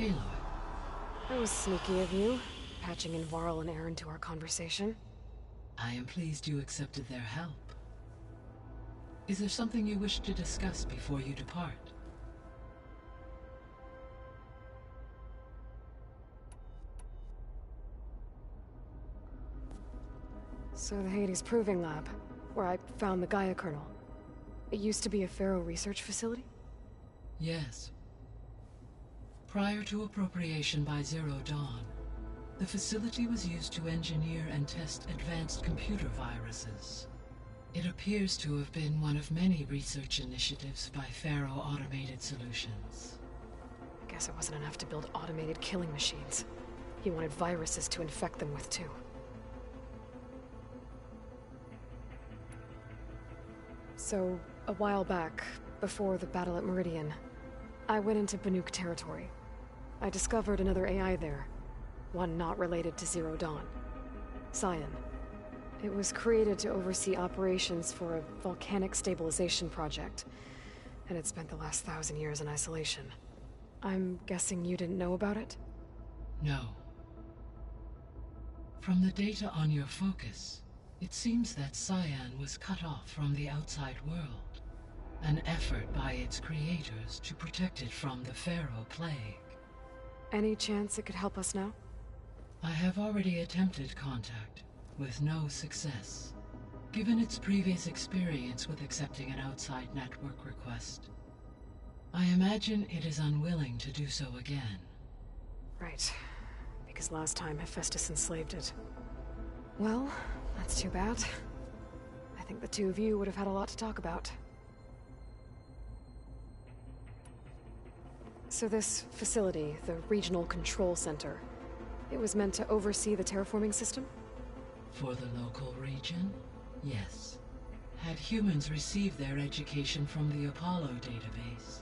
Aloy. That was sneaky of you, patching in Varl and Aaron to our conversation. I am pleased you accepted their help. Is there something you wish to discuss before you depart? So the Hades Proving Lab, where I found the Gaia kernel. It used to be a Pharaoh research facility? Yes. Prior to appropriation by Zero Dawn, the facility was used to engineer and test advanced computer viruses. It appears to have been one of many research initiatives by Pharaoh Automated Solutions. I guess it wasn't enough to build automated killing machines. He wanted viruses to infect them with too. So, a while back, before the battle at Meridian, I went into Banuk territory. I discovered another AI there, one not related to Zero Dawn. Cyan. It was created to oversee operations for a volcanic stabilization project, and it spent the last 1,000 years in isolation. I'm guessing you didn't know about it? No. From the data on your focus, it seems that Cyan was cut off from the outside world, an effort by its creators to protect it from the Pharaoh plague. Any chance it could help us now? I have already attempted contact, with no success. Given its previous experience with accepting an outside network request, I imagine it is unwilling to do so again. Right. Because last time Hephaestus enslaved it. Well, that's too bad. I think the two of you would have had a lot to talk about. So this facility, the Regional Control Center, it was meant to oversee the terraforming system? For the local region, yes. Had humans received their education from the Apollo database,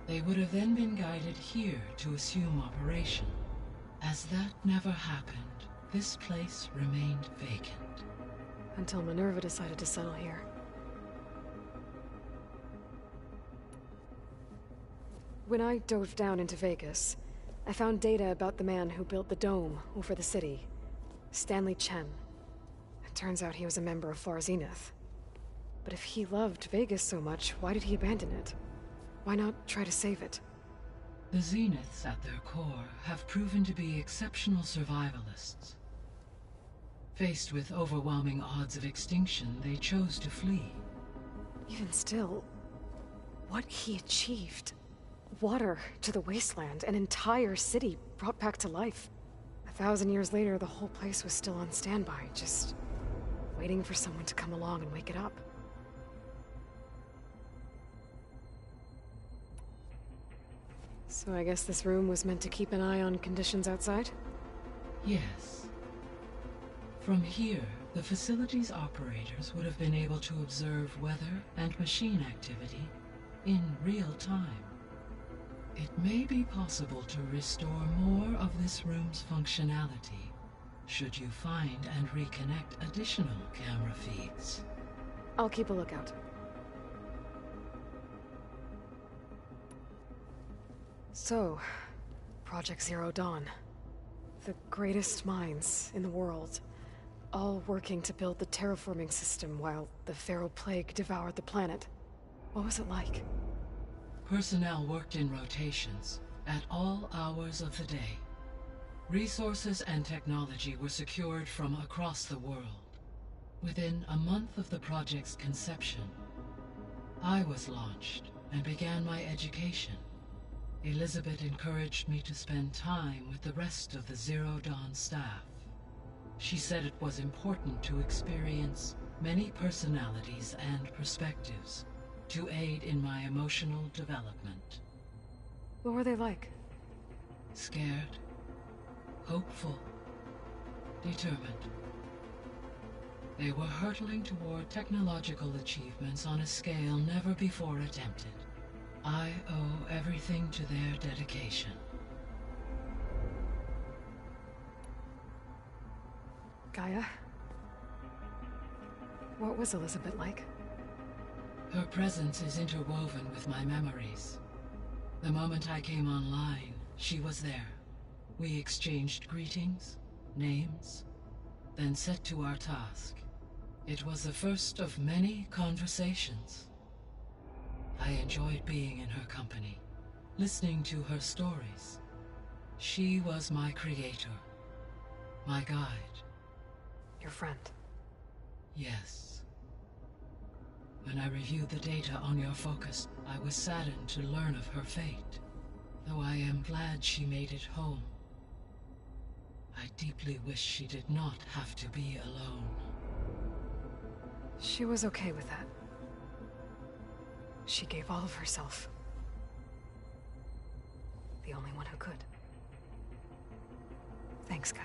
they would have then been guided here to assume operation. As that never happened, this place remained vacant. Until Minerva decided to settle here. When I dove down into Vegas, I found data about the man who built the dome over the city, Stanley Chen. It turns out he was a member of Far Zenith. But if he loved Vegas so much, why did he abandon it? Why not try to save it? The Zeniths at their core have proven to be exceptional survivalists. Faced with overwhelming odds of extinction, they chose to flee. Even still, what he achieved. Water to the wasteland, an entire city brought back to life. 1,000 years later, the whole place was still on standby, just waiting for someone to come along and wake it up. So I guess this room was meant to keep an eye on conditions outside? Yes. From here, the facility's operators would have been able to observe weather and machine activity in real time. It may be possible to restore more of this room's functionality, should you find and reconnect additional camera feeds. I'll keep a lookout. So, Project Zero Dawn. The greatest minds in the world, all working to build the terraforming system while the Pharaoh plague devoured the planet. What was it like? Personnel worked in rotations, at all hours of the day. Resources and technology were secured from across the world. Within a month of the project's conception, I was launched and began my education. Elizabeth encouraged me to spend time with the rest of the Zero Dawn staff. She said it was important to experience many personalities and perspectives to aid in my emotional development. What were they like? Scared, hopeful, determined. They were hurtling toward technological achievements on a scale never before attempted. I owe everything to their dedication. Gaia? What was Elizabeth like? Her presence is interwoven with my memories. The moment I came online, She was there. We exchanged greetings, names, then set to our task. It was the first of many conversations. I enjoyed being in her company, listening to her stories. She was my creator, my guide. Your friend. Yes. When I reviewed the data on your focus, I was saddened to learn of her fate, though I am glad she made it home. I deeply wish she did not have to be alone. She was okay with that. She gave all of herself. The only one who could. Thanks, Gaia.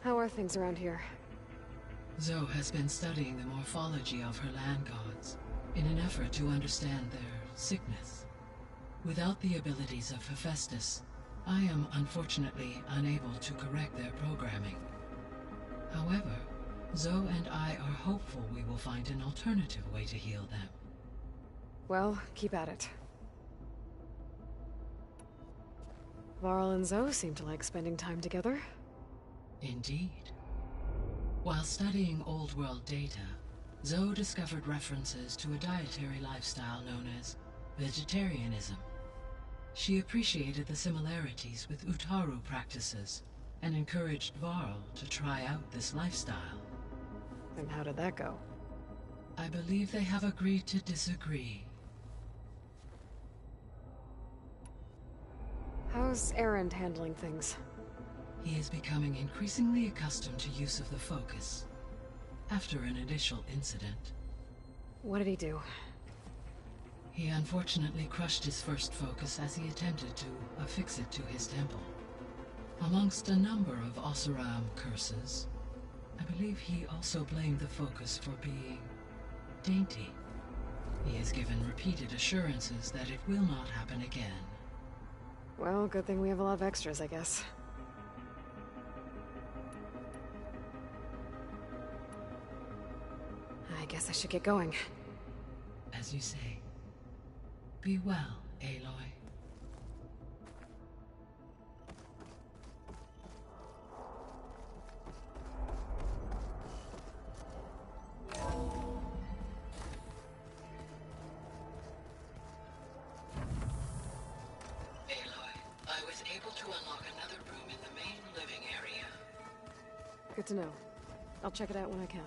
How are things around here? Zoe has been studying the morphology of her land gods in an effort to understand their sickness. Without the abilities of Hephaestus, I am unfortunately unable to correct their programming. However, Zoe and I are hopeful we will find an alternative way to heal them. Well, keep at it. Varl and Zoe seem to like spending time together. Indeed. While studying Old World data, Zoe discovered references to a dietary lifestyle known as vegetarianism. She appreciated the similarities with Utaru practices and encouraged Varl to try out this lifestyle. And how did that go? I believe they have agreed to disagree. How's Erend handling things? He is becoming increasingly accustomed to use of the focus, after an initial incident. What did he do? He unfortunately crushed his first focus as he attempted to affix it to his temple. Amongst a number of Oseram curses, I believe he also blamed the focus for being dainty. He has given repeated assurances that it will not happen again. Well, good thing we have a lot of extras, I guess. I guess I should get going. As you say, be well, Aloy. I was able to unlock another room in the main living area. Good to know. I'll check it out when I can.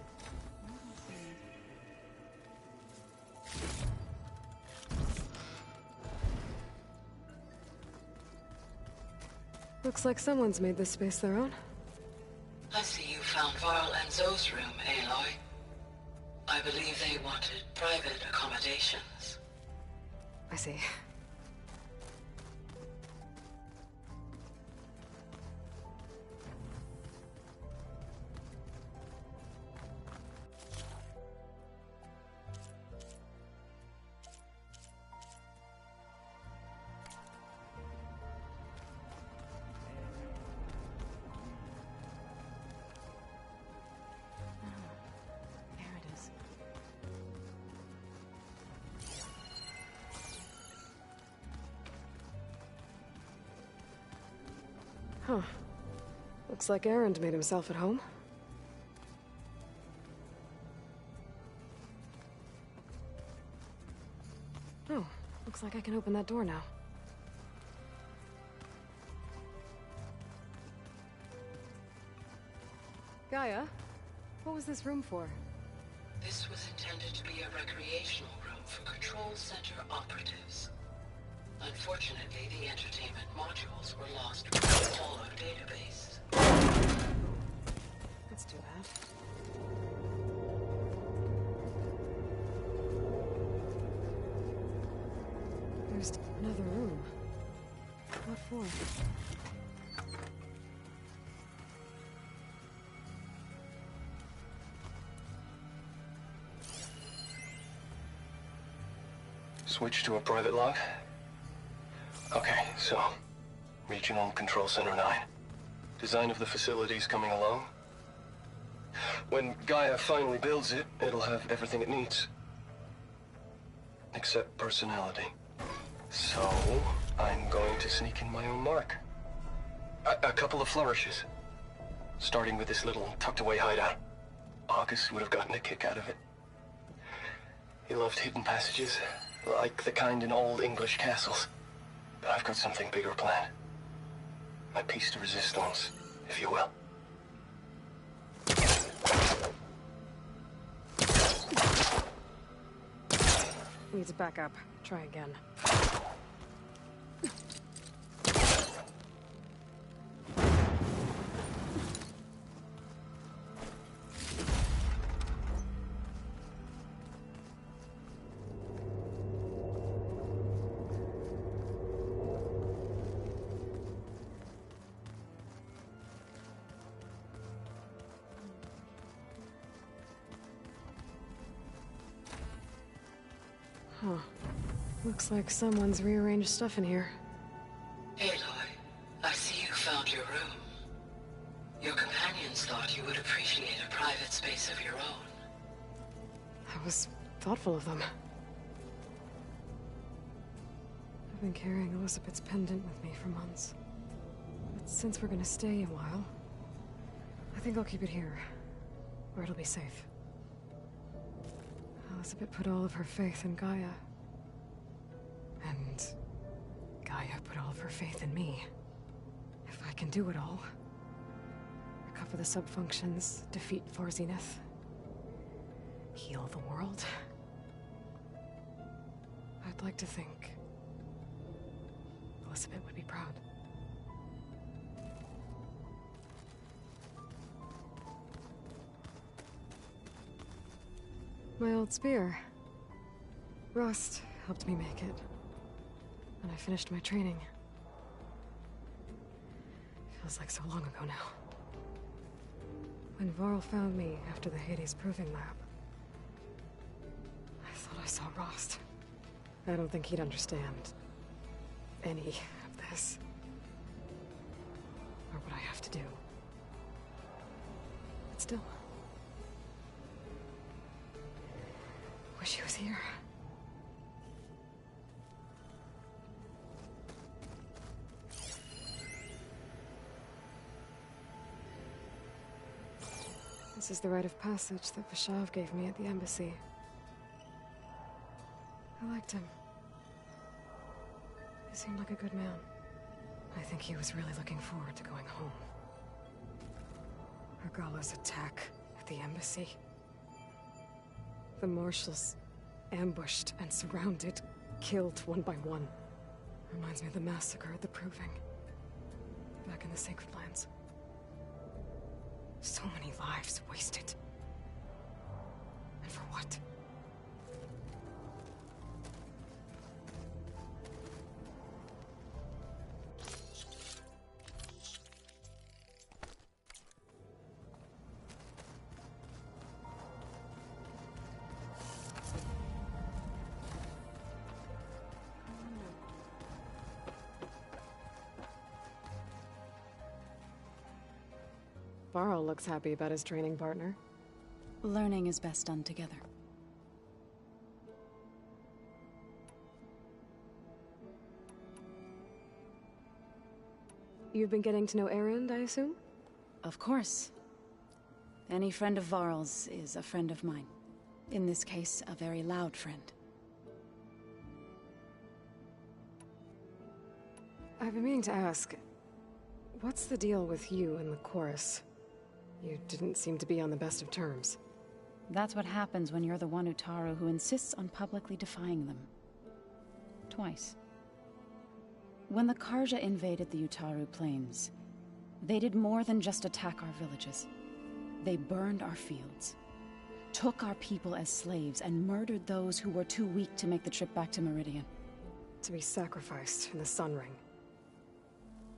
Looks like someone's made this space their own. I see you found Varl and Zoe's room, Aloy. I believe they wanted private accommodations. I see. Huh. Looks like Erend made himself at home. Oh, looks like I can open that door now. Gaia, what was this room for? This was intended to be a recreational room for Control Center operatives. Unfortunately, the entertainment modules were lost with the Apollo database. That's too bad. There's another room. What for? Switch to a private log? Okay, so, Regional Control Center 9. Design of the facilities coming along? When Gaia finally builds it, it'll have everything it needs. Except personality. So, I'm going to sneak in my own mark. A couple of flourishes. Starting with this little tucked-away hideout. August would have gotten a kick out of it. He loved hidden passages, like the kind in old English castles. But I've got something bigger planned. My piece de resistance, if you will. Needs a backup. Try again. Huh. Looks like someone's rearranged stuff in here. Aloy, I see you found your room. Your companions thought you would appreciate a private space of your own. That was thoughtful of them. I've been carrying Elizabeth's pendant with me for months. But since we're gonna stay a while, I think I'll keep it here, where it'll be safe. Elizabeth put all of her faith in Gaia. And Gaia put all of her faith in me. If I can do it all, recover the sub-functions, defeat For Zenith, heal the world, I'd like to think Elizabeth would be proud. My old spear. Rust helped me make it. And I finished my training. Feels like so long ago now. When Varl found me after the Hades Proving Lab, I thought I saw Rost. I don't think he'd understand any of this. Or what I have to do. But still. Wish he was here. This is the rite of passage that Vashav gave me at the embassy. I liked him. He seemed like a good man. I think he was really looking forward to going home. Argala's attack at the embassy. The marshals ambushed and surrounded, killed one by one. Reminds me of the massacre at the Proving. Back in the Sacred Lands. So many lives wasted. And for what? Varl looks happy about his training partner. Learning is best done together. You've been getting to know Erend, I assume? Of course. Any friend of Varl's is a friend of mine. In this case, a very loud friend. I've been meaning to ask, what's the deal with you and the chorus? You didn't seem to be on the best of terms. That's what happens when you're the one Utaru who insists on publicly defying them. Twice. When the Karja invaded the Utaru plains, they did more than just attack our villages. They burned our fields, took our people as slaves, and murdered those who were too weak to make the trip back to Meridian. To be sacrificed in the Sun Ring.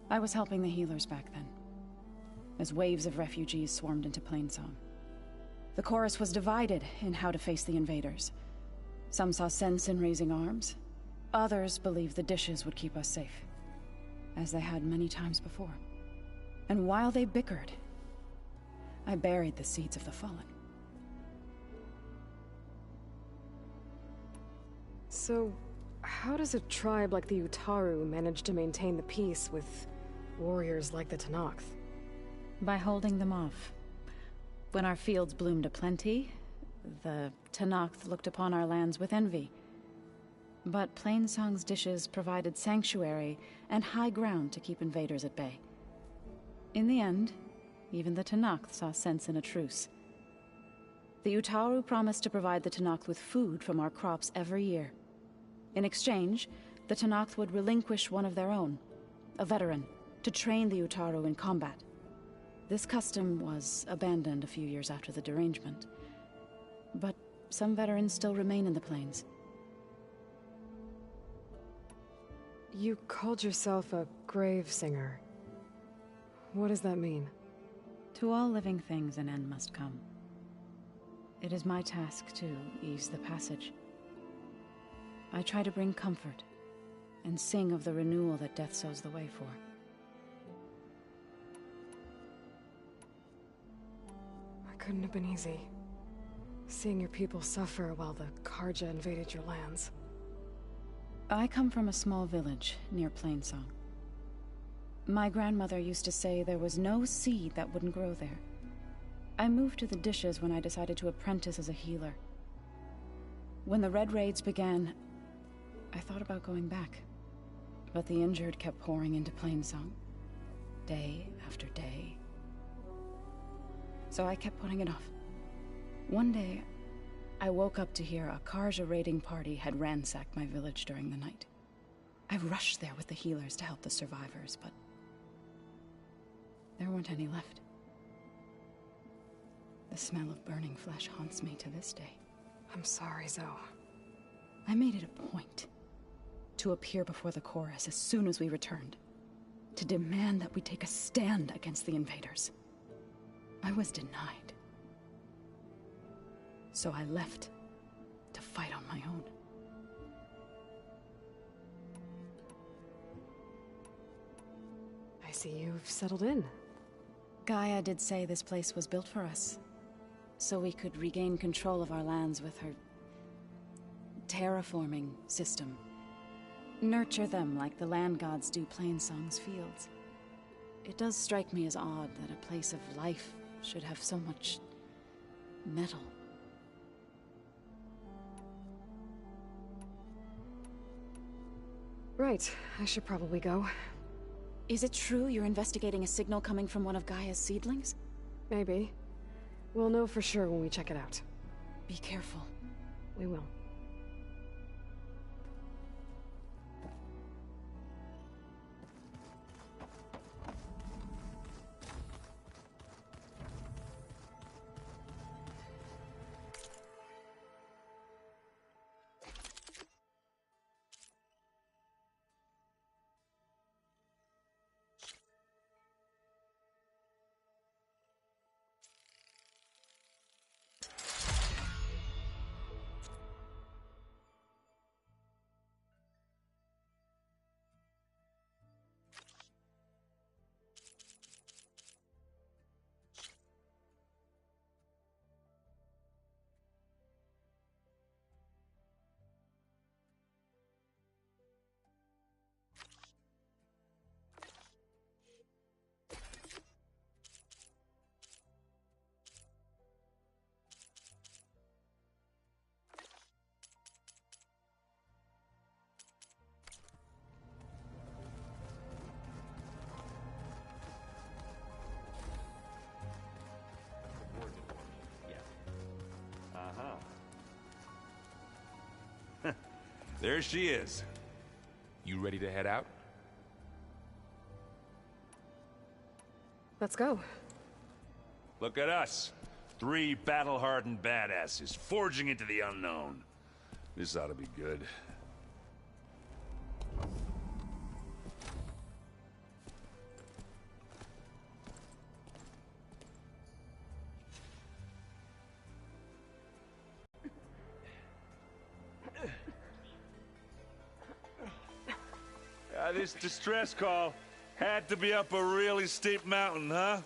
I was helping the healers back then, as waves of refugees swarmed into Plainsong. The chorus was divided in how to face the invaders. Some saw sense in raising arms. Others believed the dishes would keep us safe, as they had many times before. And while they bickered, I buried the seeds of the fallen. So, how does a tribe like the Utaru manage to maintain the peace with warriors like the Tenakth? By holding them off. When our fields bloomed aplenty, the Tenakth looked upon our lands with envy. But Plainsong's dishes provided sanctuary and high ground to keep invaders at bay. In the end, even the Tenakth saw sense in a truce. The Utaru promised to provide the Tenakth with food from our crops every year. In exchange, the Tenakth would relinquish one of their own, a veteran, to train the Utaru in combat. This custom was abandoned a few years after the derangement. But some veterans still remain in the plains. You called yourself a grave singer. What does that mean? To all living things an end must come. It is my task to ease the passage. I try to bring comfort, and sing of the renewal that death sows the way for. It couldn't have been easy. Seeing your people suffer while the Karja invaded your lands. I come from a small village near Plainsong. My grandmother used to say there was no seed that wouldn't grow there. I moved to the dishes when I decided to apprentice as a healer. When the Red Raids began, I thought about going back. But the injured kept pouring into Plainsong, day after day. So I kept putting it off. One day, I woke up to hear a Karja raiding party had ransacked my village during the night. I rushed there with the healers to help the survivors, but there weren't any left. The smell of burning flesh haunts me to this day. I'm sorry, Zoe. I made it a point to appear before the chorus as soon as we returned, to demand that we take a stand against the invaders. I was denied. So I left to fight on my own. I see you've settled in. Gaia did say this place was built for us, so we could regain control of our lands with her terraforming system. Nurture them like the land gods do Plainsong's fields. It does strike me as odd that a place of life should have so much metal. Right, I should probably go. Is it true you're investigating a signal coming from one of Gaia's seedlings? Maybe. We'll know for sure when we check it out. Be careful. We will. There she is. You ready to head out? Let's go. Look at us. 3 battle-hardened badasses forging into the unknown. This ought to be good. This distress call had to be up a really steep mountain, huh?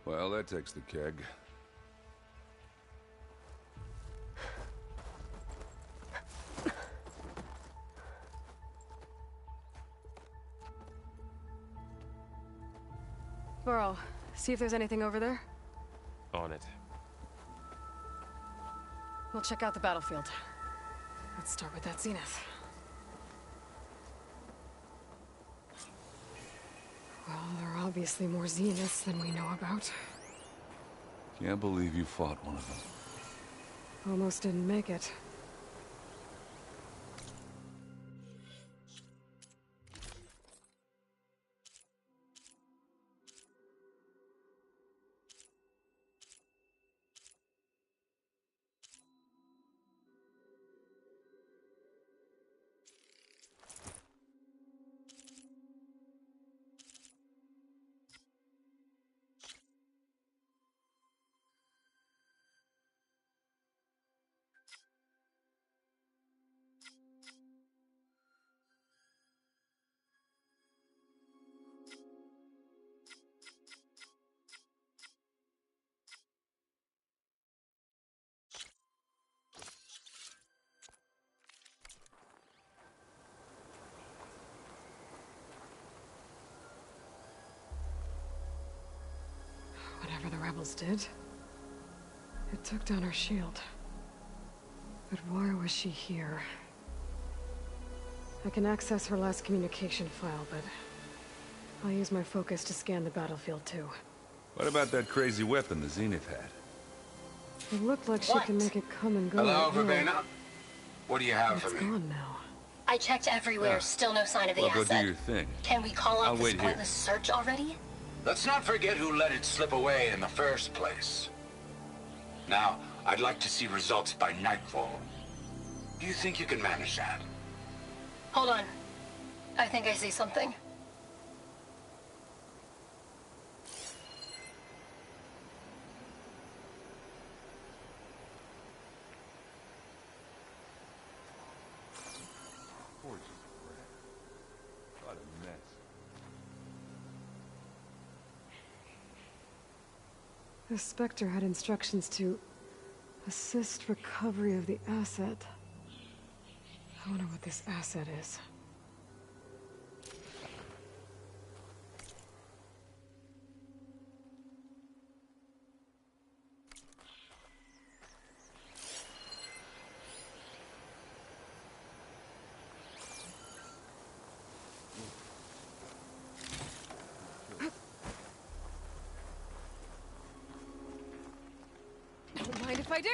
Well, that takes the keg. Burrow, see if there's anything over there. On it. We'll check out the battlefield. Let's start with that zenith. Well, there are obviously more zeniths than we know about. Can't believe you fought one of them. Almost didn't make it. Whatever the rebels did, it took down her shield. But why was she here? I can access her last communication file, but I'll use my focus to scan the battlefield too. What about that crazy weapon the Zenith had? It looked like she can make it come and go. Hello, at will. Verbena. What do you have It's for me? gone now. I checked everywhere, still no sign of the Well, go asset. do your thing. Can we call I'll off this wait here. pointless search already? Let's not forget who let it slip away in the first place. Now, I'd like to see results by nightfall. Do you think you can manage that? Hold on. I think I see something. Gorgeous bread. What a mess. The Spectre had instructions to assist recovery of the asset. I wonder what this asset is. Don't mind if I do.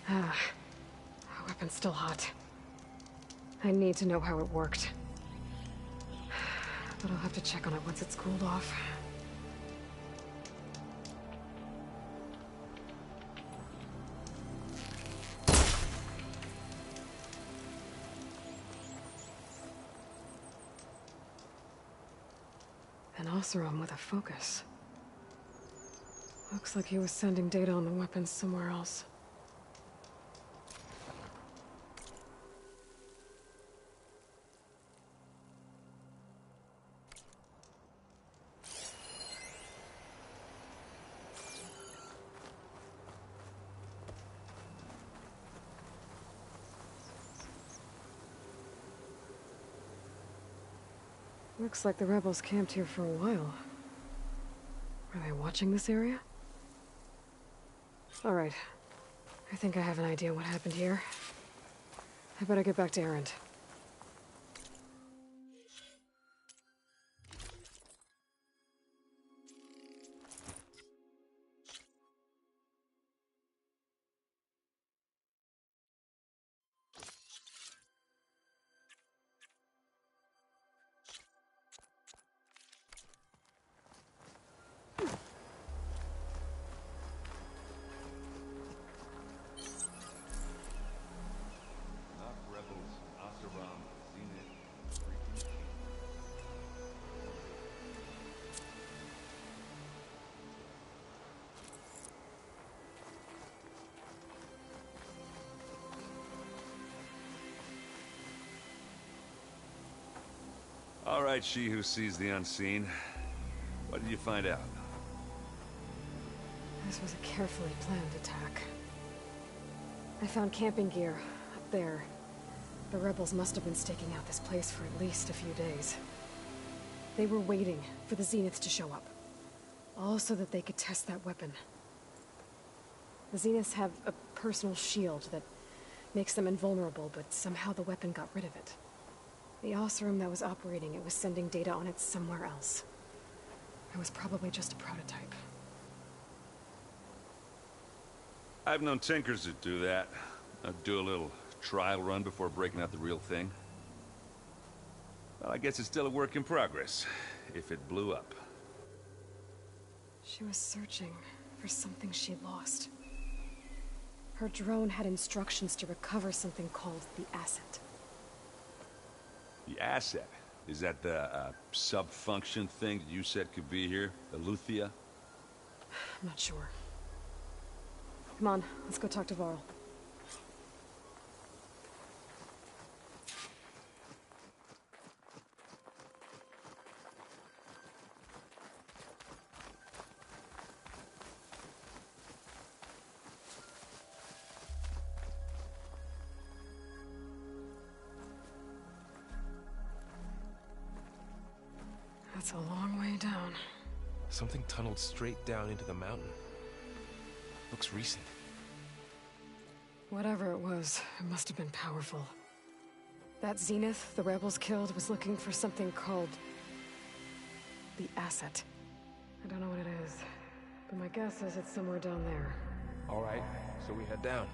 Our weapon's still hot. I need to know how it worked. But I'll have to check on it once it's cooled off. An Oseram with a focus. Looks like he was sending data on the weapons somewhere else. Looks like the rebels camped here for a while. Were they watching this area? All right. I think I have an idea what happened here. I better get back to Erend. All right, she who sees the unseen. What did you find out? This was a carefully planned attack. I found camping gear up there. The rebels must have been staking out this place for at least a few days. They were waiting for the Zeniths to show up. All so that they could test that weapon. The Zeniths have a personal shield that makes them invulnerable, but somehow the weapon got rid of it. The Oseram that was operating it was sending data on it somewhere else. It was probably just a prototype. I've known tinkers that do that. I'd do a little trial run before breaking out the real thing. Well, I guess it's still a work in progress, if it blew up. She was searching for something she lost. Her drone had instructions to recover something called the asset. The asset? Is that the sub-function thing that you said could be here? The Luthia? I'm not sure. Come on, let's go talk to Varl. That's a long way down. Something tunneled straight down into the mountain. Looks recent. Whatever it was, it must have been powerful. That Zenith the rebels killed was looking for something called the asset. I don't know what it is, but my guess is it's somewhere down there. All right, so we head down.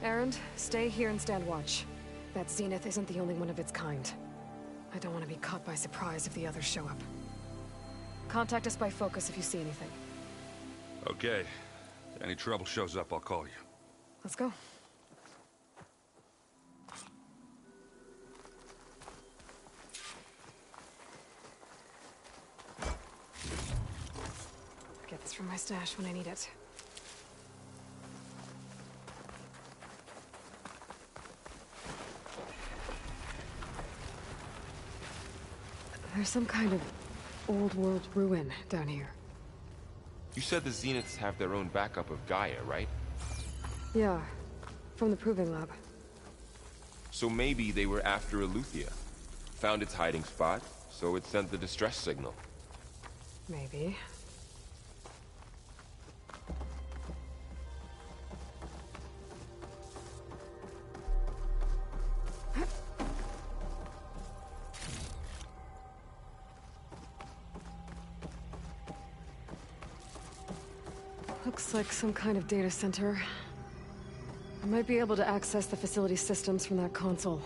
Erend, stay here and stand watch. That Zenith isn't the only one of its kind. I don't want to be caught by surprise if the others show up. Contact us by focus if you see anything. Okay. If any trouble shows up, I'll call you. Let's go. Get this from my stash when I need it. There's some kind of old world ruin down here. You said the Zeniths have their own backup of Gaia, right? Yeah, from the proving lab. So maybe they were after Eleuthia. Found its hiding spot, so it sent the distress signal. Maybe. Looks like some kind of data center. I might be able to access the facility systems from that console.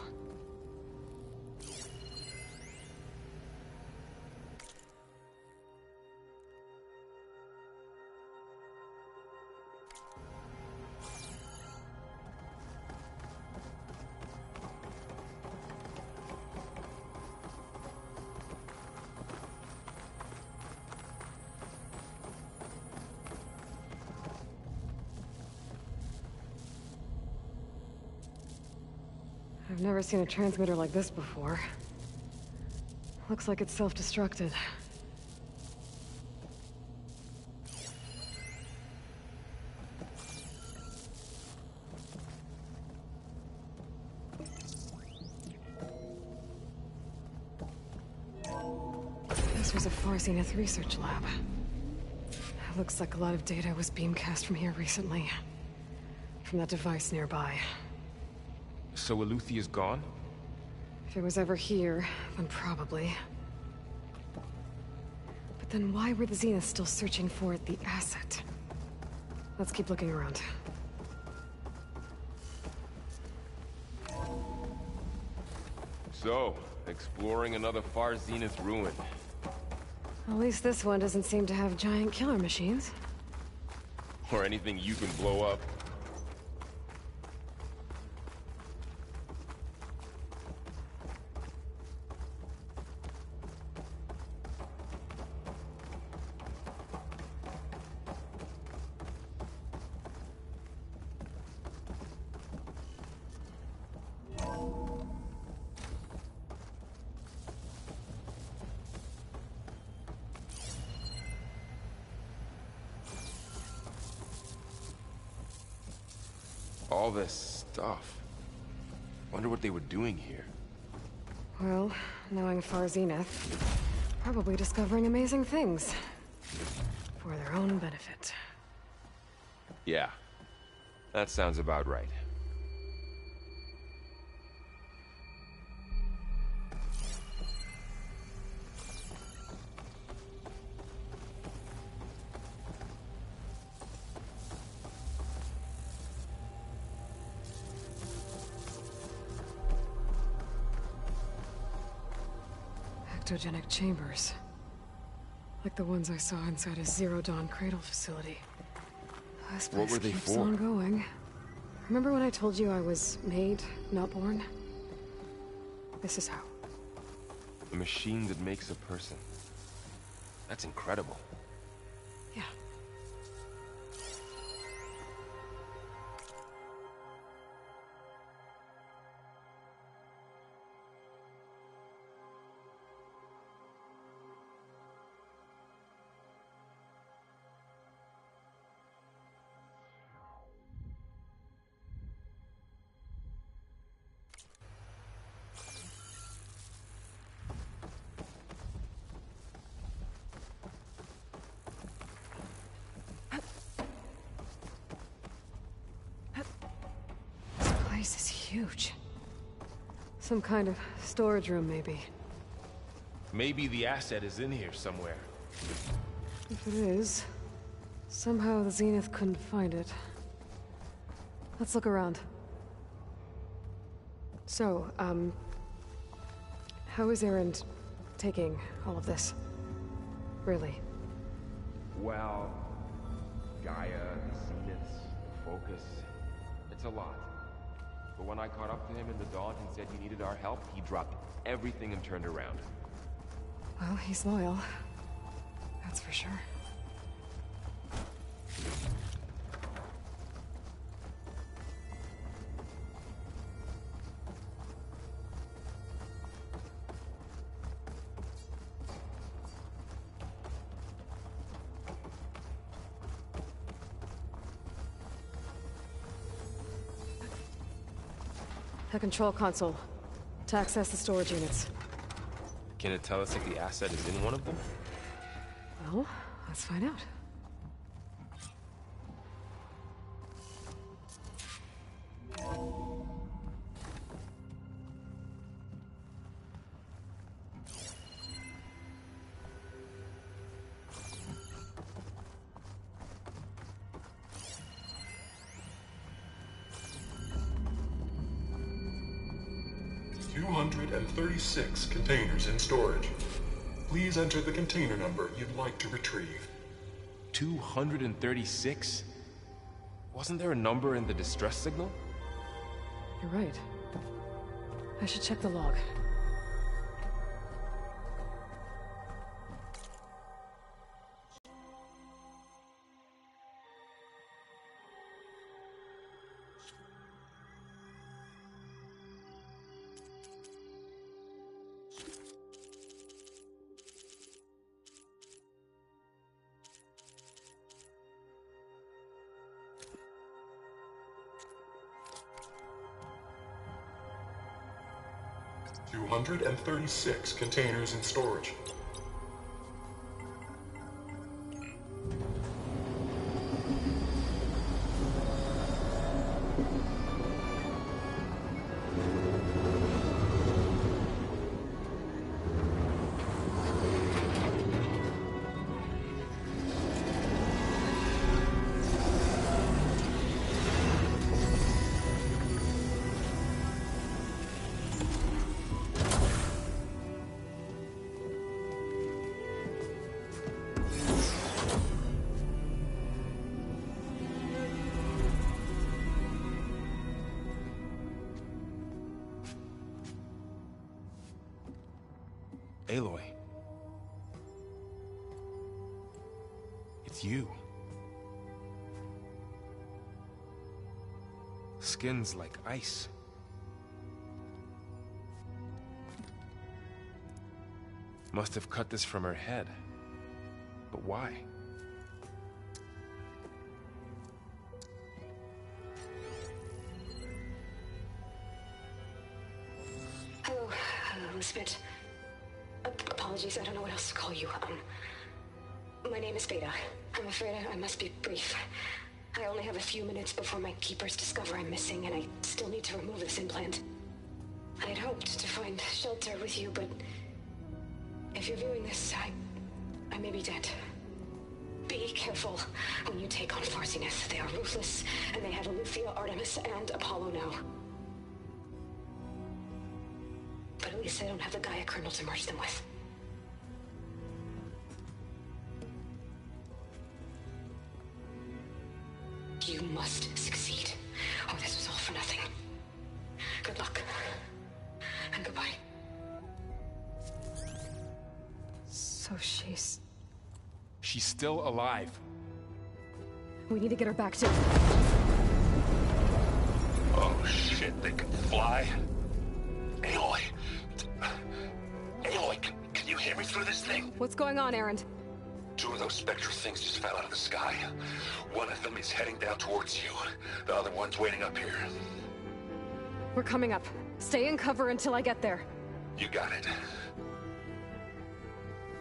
I've never seen a transmitter like this before. Looks like it's self-destructed. This was a Far Zenith research lab. Looks like a lot of data was beamcast from here recently. From that device nearby. So Eleuthia's gone? If it was ever here, then probably. But then why were the Zeniths still searching for the asset? Let's keep looking around. So, exploring another Far Zenith ruin. At least this one doesn't seem to have giant killer machines. Or anything you can blow up. all this stuff. Wonder what they were doing here. Well, knowing Far Zenith, probably discovering amazing things. For their own benefit. Yeah, that sounds about right. Ectogenic chambers. Like the ones I saw inside a Zero Dawn cradle facility. This place What were they keeps for? on going. Remember when I told you I was made, not born? This is how. A machine that makes a person. That's incredible. Yeah. This place is huge. Some kind of storage room, maybe. Maybe the asset is in here somewhere. If it is, somehow the Zenith couldn't find it. Let's look around. So, how is Erend taking all of this? Really? Well, Gaia, the Zeniths, the Focus, it's a lot. But when I caught up to him in the Dawn and said he needed our help, he dropped everything and turned around. Well, he's loyal. That's for sure. The control console. To access the storage units. Can it tell us if the asset is in one of them? Well, let's find out. "236 containers in storage. Please enter the container number you'd like to retrieve." 236? Wasn't there a number in the distress signal? You're right. I should check the log. "236 containers in storage. Aloy. It's you. Skin's like ice. Must have cut this from her head. But why? Smith. Apologies, I don't know what else to call you. My name is Beta. I'm afraid I must be brief. I only have a few minutes before my keepers discover I'm missing, and I still need to remove this implant. I had hoped to find shelter with you, but if you're viewing this, I may be dead. Be careful when you take on Farsiness. They are ruthless, and they have Aletheia, Artemis, and Apollo now. But at least I don't have the Gaia kernel to merge them with. You must succeed, or this was all for nothing. Good luck. And goodbye. So she's still alive. We need to get her back to... Oh shit, they can fly? Aloy! Aloy, can you hear me through this thing? What's going on, Erend? 2 of those Spectre things just fell out of the sky. One of them is heading down towards you. The other one's waiting up here. We're coming up. Stay in cover until I get there. You got it.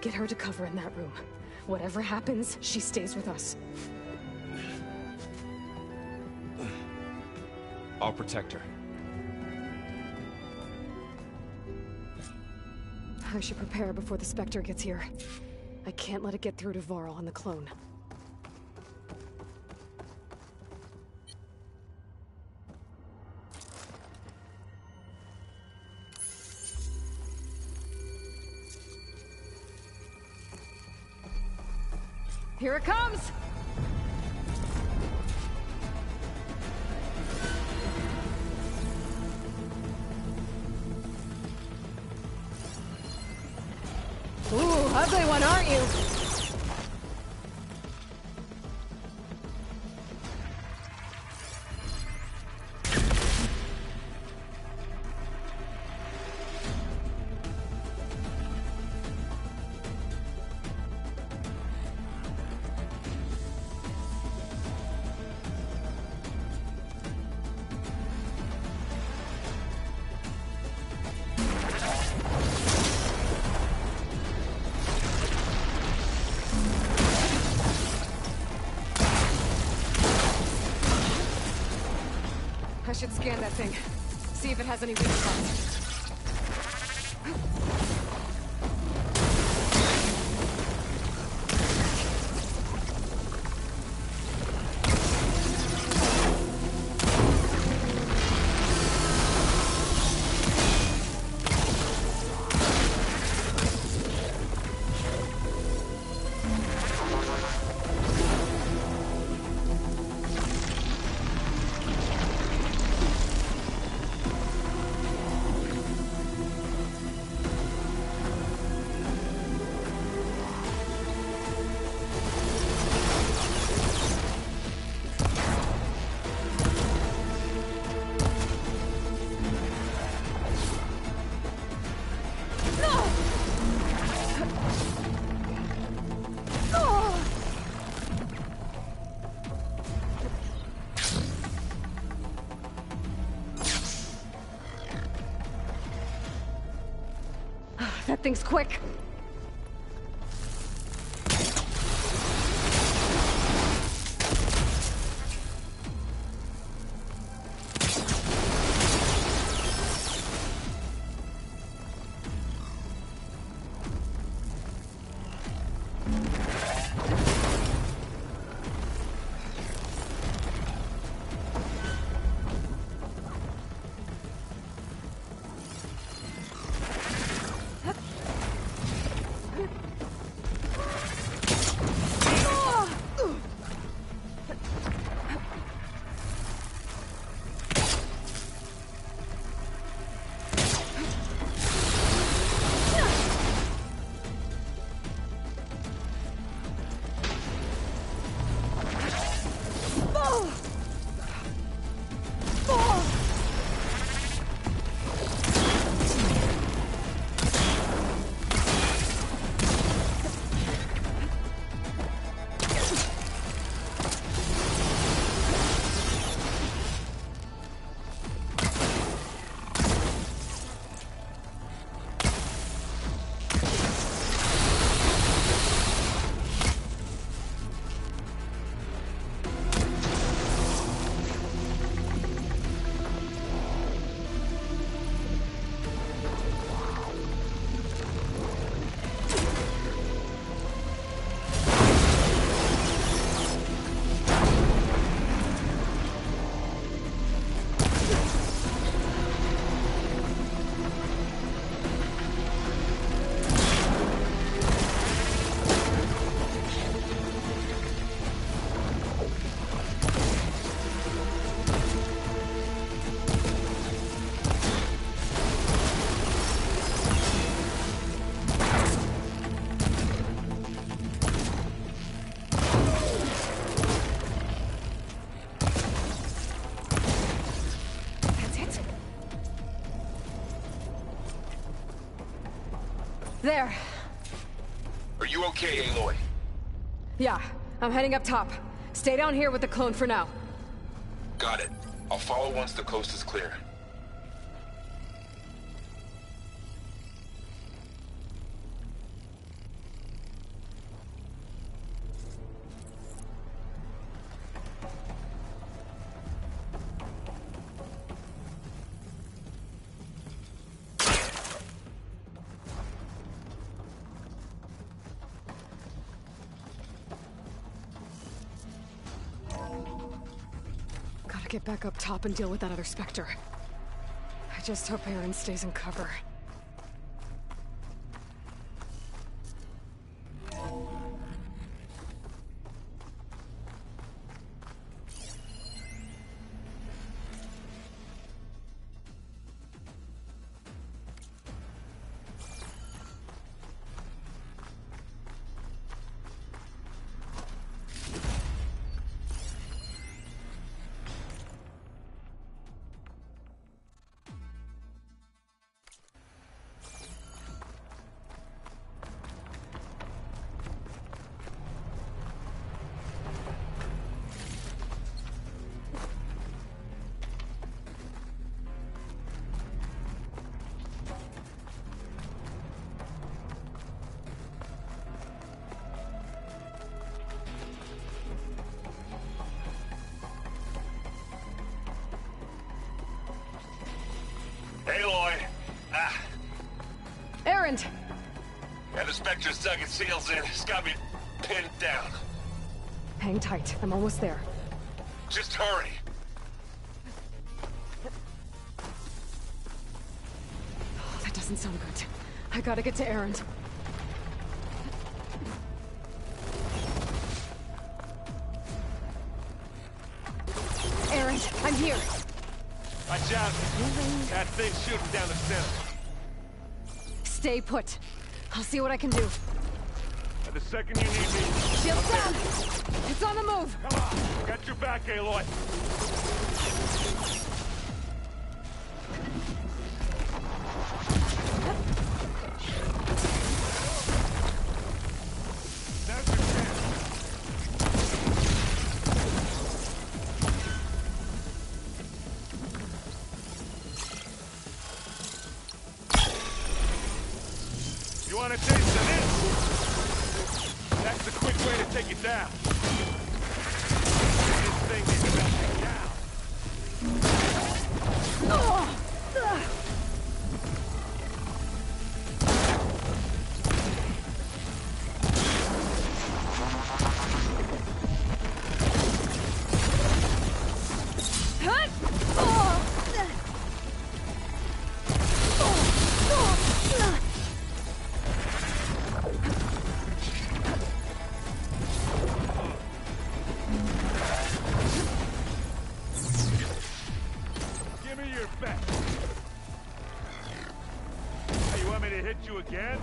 Get her to cover in that room. Whatever happens, she stays with us. I'll protect her. I should prepare before the Spectre gets here. I can't let it get through to Varl and the clone. Here it comes! Ooh, ugly one, aren't you? I should scan that thing. See if it has any weak spots. That thing's quick. There. Are you okay, Aloy? Yeah, I'm heading up top. Stay down here with the clone for now. Got it. I'll follow once the coast is clear. Gotta get back up top and deal with that other Spectre. I just hope Aaron stays in cover. Aloy! Aaron! Yeah, the Spectre's dug its heels in. It's got me pinned down. Hang tight. I'm almost there. Just hurry. Oh, that doesn't sound good. I gotta get to Aaron. Aaron, I'm here. Watch out. That thing's shooting down the center. Stay put. I'll see what I can do. And the second you need me... Shields down! It's on the move! Come on! Got your back, Aloy! Now's your chance. You want to taste of this? That's the quick way to take it down. This thing is melting down. Give me your best. Hey, you want me to hit you again?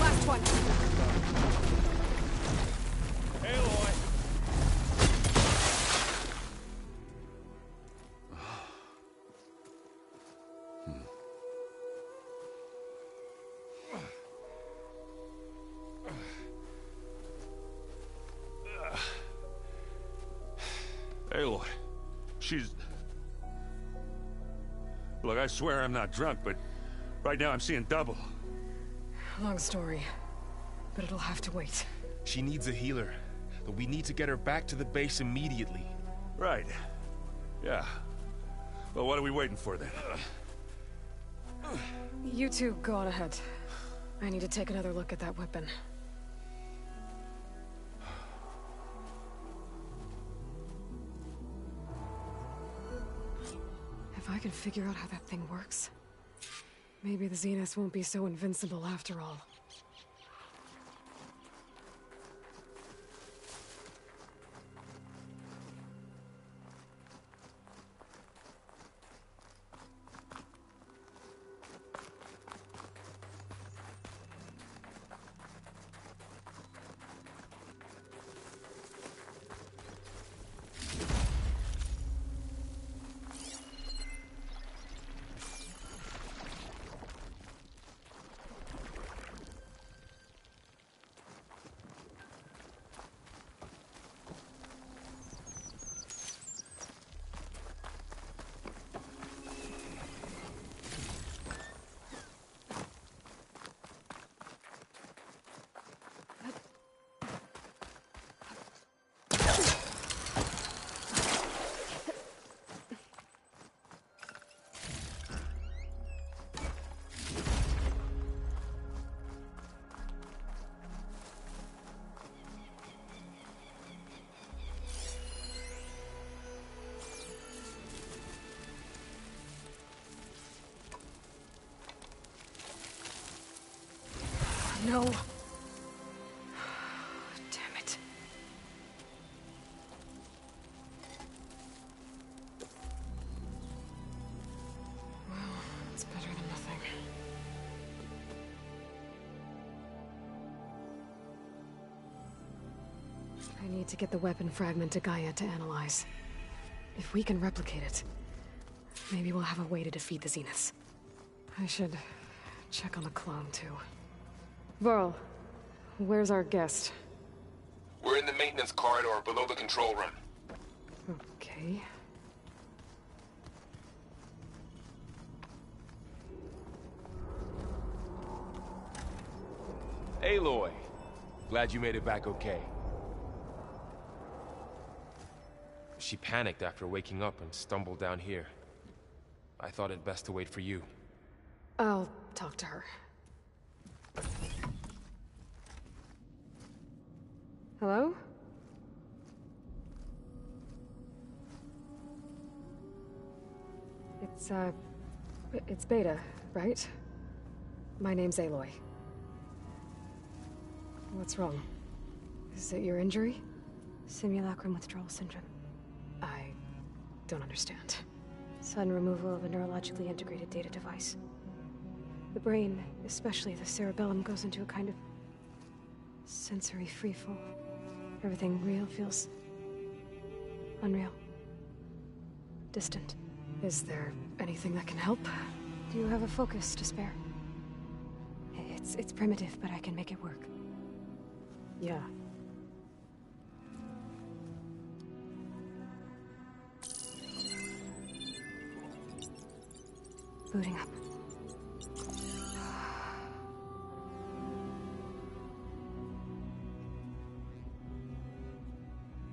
Last one. Aloy. Aloy, she's... Look, I swear I'm not drunk, but right now I'm seeing double. Long story, but it'll have to wait. She needs a healer, but we need to get her back to the base immediately. Right. Yeah. Well, what are we waiting for then? You two go on ahead. I need to take another look at that weapon. If I can figure out how that thing works, maybe the Zeniths won't be so invincible after all. no. Damn it. Well, it's better than nothing. I need to get the weapon fragment to Gaia to analyze. If we can replicate it, maybe we'll have a way to defeat the Zeniths. I should check on the clone, too. Varl, where's our guest? We're in the maintenance corridor below the control room. Okay. Aloy, glad you made it back okay. She panicked after waking up and stumbled down here. I thought it best to wait for you. I'll talk to her. Hello? It's Beta, right? My name's Aloy. What's wrong? Is it your injury? Simulacrum withdrawal syndrome. I don't understand. Sudden removal of a neurologically integrated data device. The brain, especially the cerebellum, goes into a kind of sensory freefall. Everything real feels unreal. Distant. Is there anything that can help? Do you have a focus to spare? It's primitive, but I can make it work. Yeah. Booting up.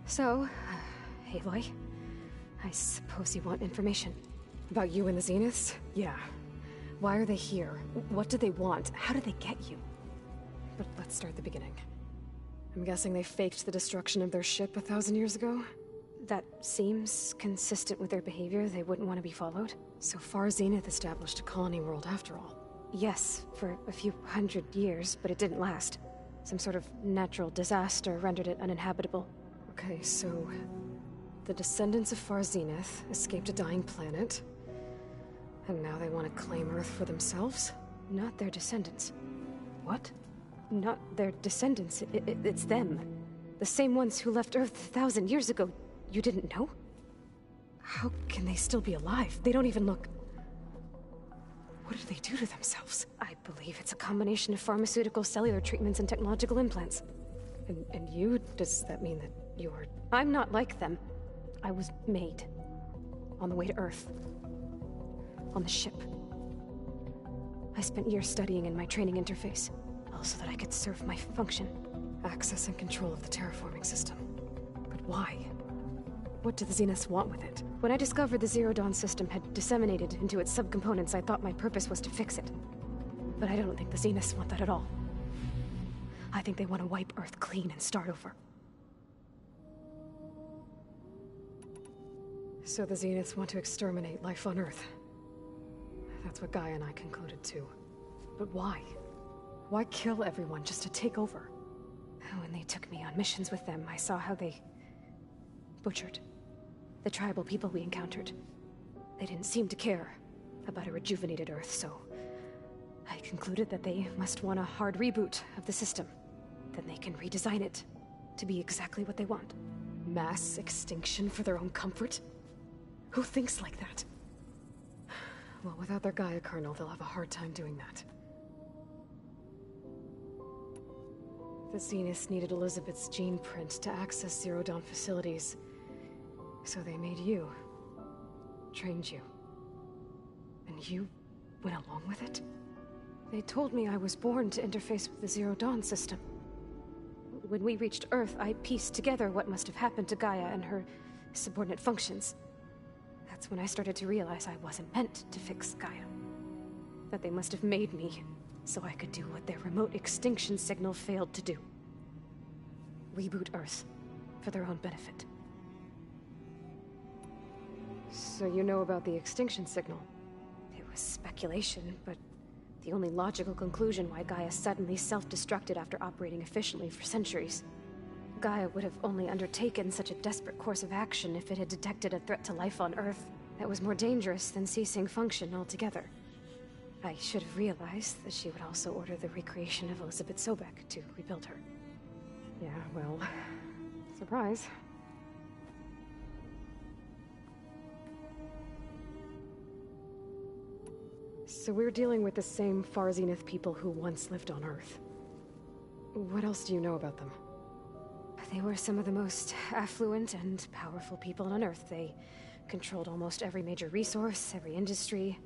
So, Aloy, I suppose you want information. About you and the Zeniths? Yeah. Why are they here? What do they want? How did they get you? But let's start at the beginning. I'm guessing they faked the destruction of their ship 1,000 years ago? That seems consistent with their behavior. They wouldn't want to be followed. So far, Zenith established a colony world after all. Yes, for a few hundred years, but it didn't last. Some sort of natural disaster rendered it uninhabitable. Okay, so the descendants of Far Zenith escaped a dying planet, and now they want to claim Earth for themselves? Not their descendants. What? Not their descendants. It's them. The same ones who left Earth 1,000 years ago. You didn't know? How can they still be alive? They don't even look... What did they do to themselves? I believe it's a combination of pharmaceutical, cellular treatments, and technological implants. And you? Does that mean that you're... I'm not like them. I was made. On the way to Earth. On the ship. I spent years studying in my training interface. All so that I could serve my function. Access and control of the terraforming system. But why? What do the Zeniths want with it? When I discovered the Zero Dawn system had disseminated into its subcomponents, I thought my purpose was to fix it. But I don't think the Zeniths want that at all. I think they want to wipe Earth clean and start over. So the Zeniths want to exterminate life on Earth. That's what Gaia and I concluded too. But why? Why kill everyone just to take over? When they took me on missions with them, I saw how they butchered the tribal people we encountered. They didn't seem to care about a rejuvenated Earth, so I concluded that they must want a hard reboot of the system. Then they can redesign it to be exactly what they want. Mass extinction for their own comfort? Who thinks like that? Well, without their Gaia kernel, they'll have a hard time doing that. The Zeniths needed Elizabeth's gene print to access Zero Dawn facilities. So they made you. Trained you. And you went along with it? They told me I was born to interface with the Zero Dawn system. When we reached Earth, I pieced together what must have happened to Gaia and her subordinate functions. That's when I started to realize I wasn't meant to fix Gaia. That they must have made me so I could do what their remote extinction signal failed to do. Reboot Earth for their own benefit. So you know about the extinction signal? It was speculation, but The only logical conclusion why Gaia suddenly self-destructed after operating efficiently for centuries. Gaia would have only undertaken such a desperate course of action if it had detected a threat to life on Earth that was more dangerous than ceasing function altogether. I should have realized that she would also order the recreation of Elizabeth Sobek to rebuild her. Yeah, well, surprise. So we're dealing with the same Far Zenith people who once lived on Earth. What else do you know about them? They were some of the most affluent and powerful people on Earth. They controlled almost every major resource, every industry.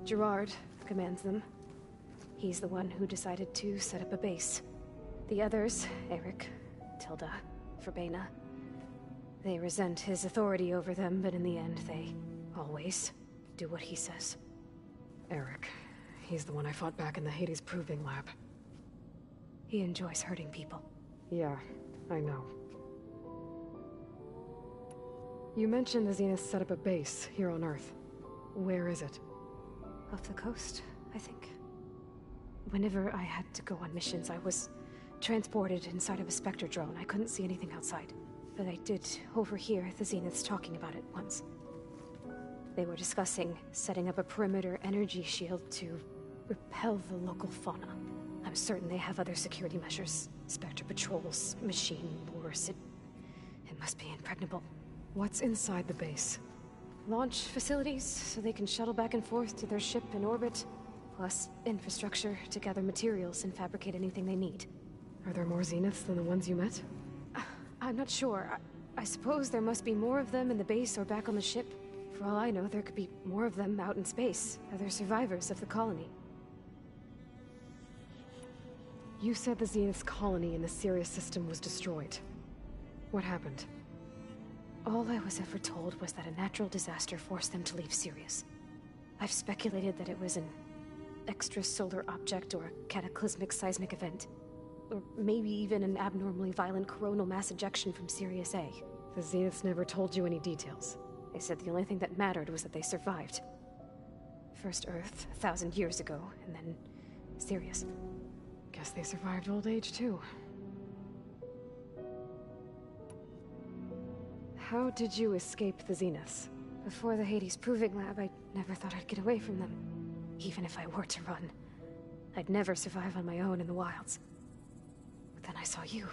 Gerard commands them. He's the one who decided to set up a base. The others, Eric, Tilda, Verbena, they resent his authority over them, but in the end, they always do what he says. Eric. He's the one I fought back in the Hades Proving Lab. He enjoys hurting people. Yeah, I know. You mentioned the Zenith set up a base here on Earth. Where is it? Off the coast, I think. Whenever I had to go on missions, I was transported inside of a Spectre drone. I couldn't see anything outside. But I did overhear the Zeniths talking about it once. They were discussing setting up a perimeter energy shield to repel the local fauna. I'm certain they have other security measures. Spectre patrols, machine wars. It must be impregnable. What's inside the base? Launch facilities, so they can shuttle back and forth to their ship in orbit. Plus, infrastructure to gather materials and fabricate anything they need. Are there more Zeniths than the ones you met? I'm not sure. I suppose there must be more of them in the base or back on the ship. For all I know, there could be more of them out in space. Other survivors of the colony. You said the Zenith's colony in the Sirius system was destroyed. What happened? All I was ever told was that a natural disaster forced them to leave Sirius. I've speculated that it was an extrasolar object or a cataclysmic seismic event. Or maybe even an abnormally violent coronal mass ejection from Sirius A. The Zeniths never told you any details. They said the only thing that mattered was that they survived. First Earth, 1,000 years ago, and then Sirius. Guess they survived old age, too. How did you escape the Zeniths? Before the Hades Proving Lab, I never thought I'd get away from them. Even if I were to run. I'd never survive on my own in the wilds. But then I saw you.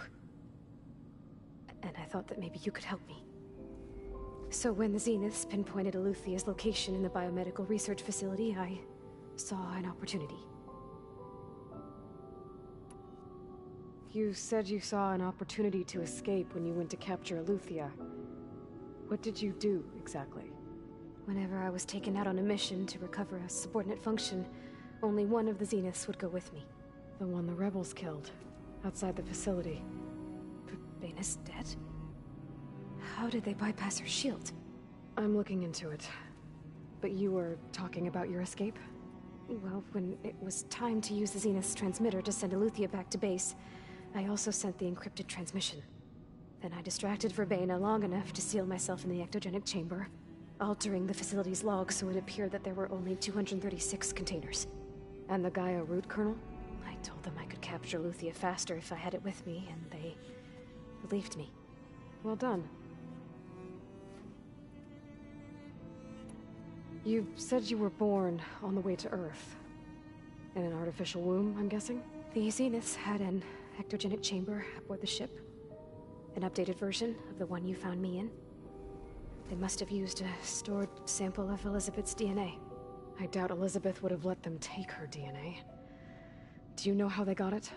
And I thought that maybe you could help me. So when the Zeniths pinpointed Eluthia's location in the biomedical research facility, I saw an opportunity. You said you saw an opportunity to escape when you went to capture Eluthia. What did you do, exactly? Whenever I was taken out on a mission to recover a subordinate function, only one of the Zeniths would go with me. The one the rebels killed, outside the facility. Baina's dead? How did they bypass her shield? I'm looking into it. But you were talking about your escape? Well, when it was time to use the Zenith's transmitter to send Eluthia back to base, I also sent the encrypted transmission. Then I distracted Verbena long enough to seal myself in the ectogenic chamber, altering the facility's log so it appeared that there were only 236 containers. And the Gaia root kernel? I told them I could capture Eluthia faster if I had it with me, and they believed me. Well done. You said you were born on the way to Earth. In an artificial womb, I'm guessing? The Zeniths had an ectogenic chamber aboard the ship. An updated version of the one you found me in. They must have used a stored sample of Elizabeth's DNA. I doubt Elizabeth would have let them take her DNA. Do you know how they got it?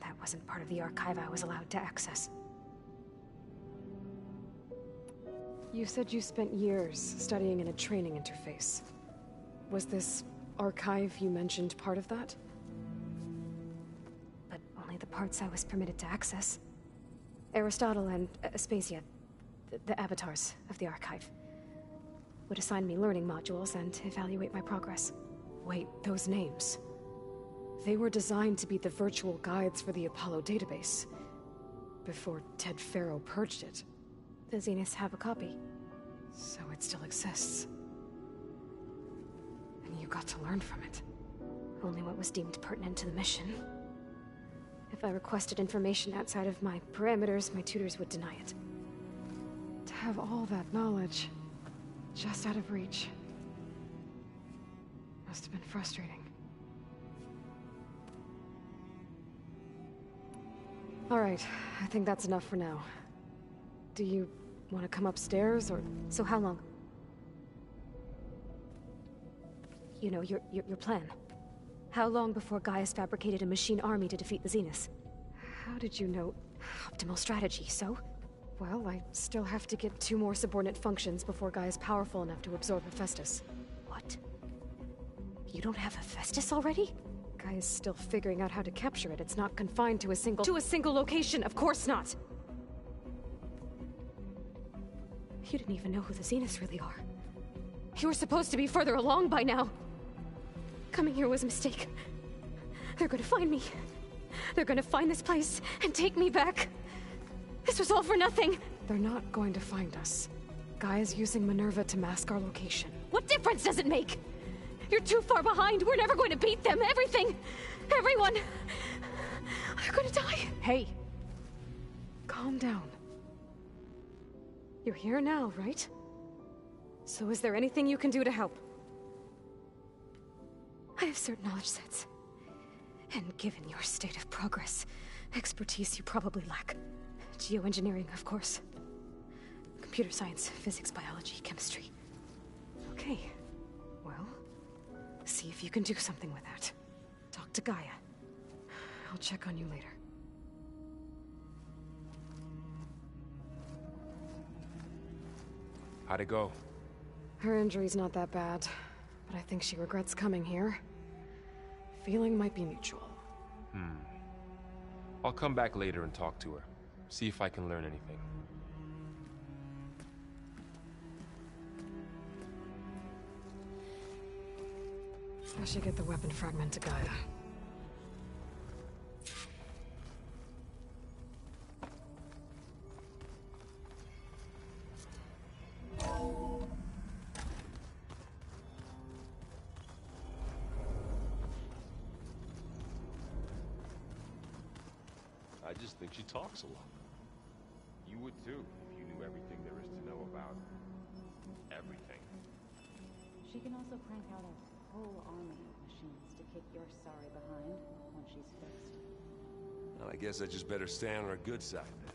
That wasn't part of the archive I was allowed to access. You said you spent years studying in a training interface. Was this archive you mentioned part of that? But only the parts I was permitted to access. Aristotle and Aspasia, the avatars of the archive, would assign me learning modules and evaluate my progress. Wait, those names. They were designed to be the virtual guides for the Apollo database, before Ted Faro purged it. The Zeniths have a copy. So it still exists. And you got to learn from it. only what was deemed pertinent to the mission. If I requested information outside of my parameters, my tutors would deny it. To have all that knowledge, just out of reach. Must have been frustrating. Alright, I think that's enough for now. Do you want to come upstairs, or... So how long? You know, your plan. How long before Gaia's fabricated a machine army to defeat the Zeniths? How did you know? Optimal strategy, so? Well, I still have to get 2 more subordinate functions before Gaia's powerful enough to absorb Hephaestus. What? You don't have Hephaestus already? Gaia's still figuring out how to capture it. It's not confined to a single... To a single location, of course not! You didn't even know who the Zeniths really are. You were supposed to be further along by now! Coming here was a mistake. They're gonna find me. They're gonna find this place and take me back. This was all for nothing! They're not going to find us. Gaia's using Minerva to mask our location. What difference does it make? You're too far behind. We're never going to beat them. Everything. Everyone. They're gonna die. Hey. Calm down. You're here now, right? So is there anything you can do to help? I have certain knowledge sets. And given your state of progress, expertise you probably lack. Geoengineering, of course. Computer science, physics, biology, chemistry. Okay. Well, see if you can do something with that. Talk to Gaia. I'll check on you later. How'd it go? Her injury's not that bad, but I think she regrets coming here. Feeling might be mutual. I'll come back later and talk to her. See if I can learn anything. I should get the weapon fragment to Gaia. I just think she talks a lot. You would too, if you knew everything there is to know about... everything. She can also crank out a whole army of machines to kick your sorry behind when she's fixed. Well, I guess I just better stay on her good side then.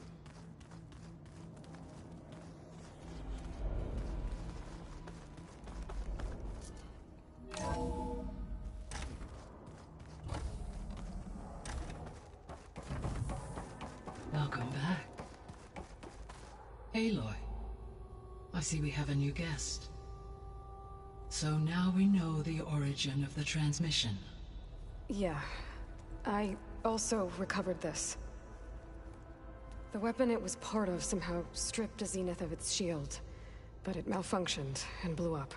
Welcome back. Aloy, I see we have a new guest. So now we know the origin of the transmission. Yeah. I also recovered this. The weapon it was part of somehow stripped a Zenith of its shield, but it malfunctioned and blew up.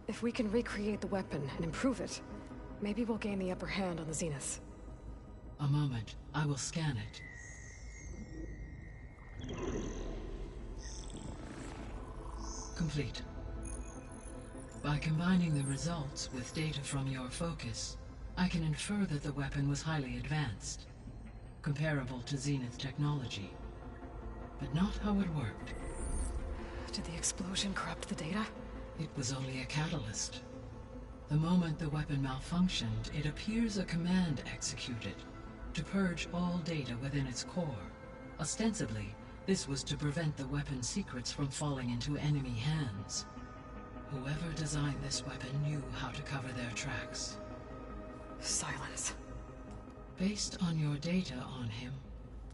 If we can recreate the weapon and improve it, maybe we'll gain the upper hand on the Zeniths. A moment, I will scan it. Complete. By combining the results with data from your focus, I can infer that the weapon was highly advanced, comparable to Zenith technology, but not how it worked. Did the explosion corrupt the data? It was only a catalyst. The moment the weapon malfunctioned, it appears a command executed to purge all data within its core. Ostensibly, this was to prevent the weapon's secrets from falling into enemy hands. Whoever designed this weapon knew how to cover their tracks. Silence. Based on your data on him,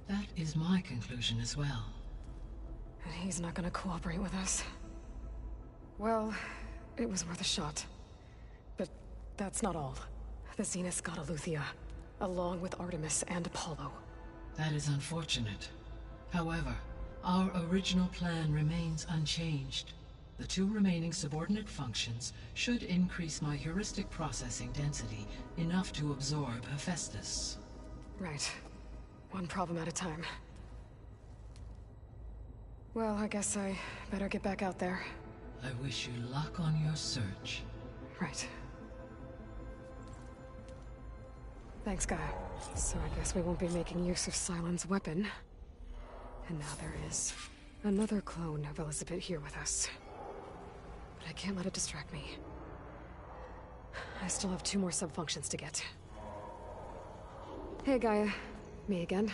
that is my conclusion as well. And he's not gonna cooperate with us. Well, it was worth a shot. But that's not all. The Zeniths got Aletheia, along with Artemis and Apollo. That is unfortunate. However, our original plan remains unchanged. The 2 remaining subordinate functions should increase my heuristic processing density enough to absorb Hephaestus. Right. One problem at a time. Well, I guess I better get back out there. I wish you luck on your search. Right. Thanks, Gaia. So I guess we won't be making use of Cylon's weapon. And now there is another clone of Elizabeth here with us. But I can't let it distract me. I still have 2 more subfunctions to get. Hey, Gaia. Me again.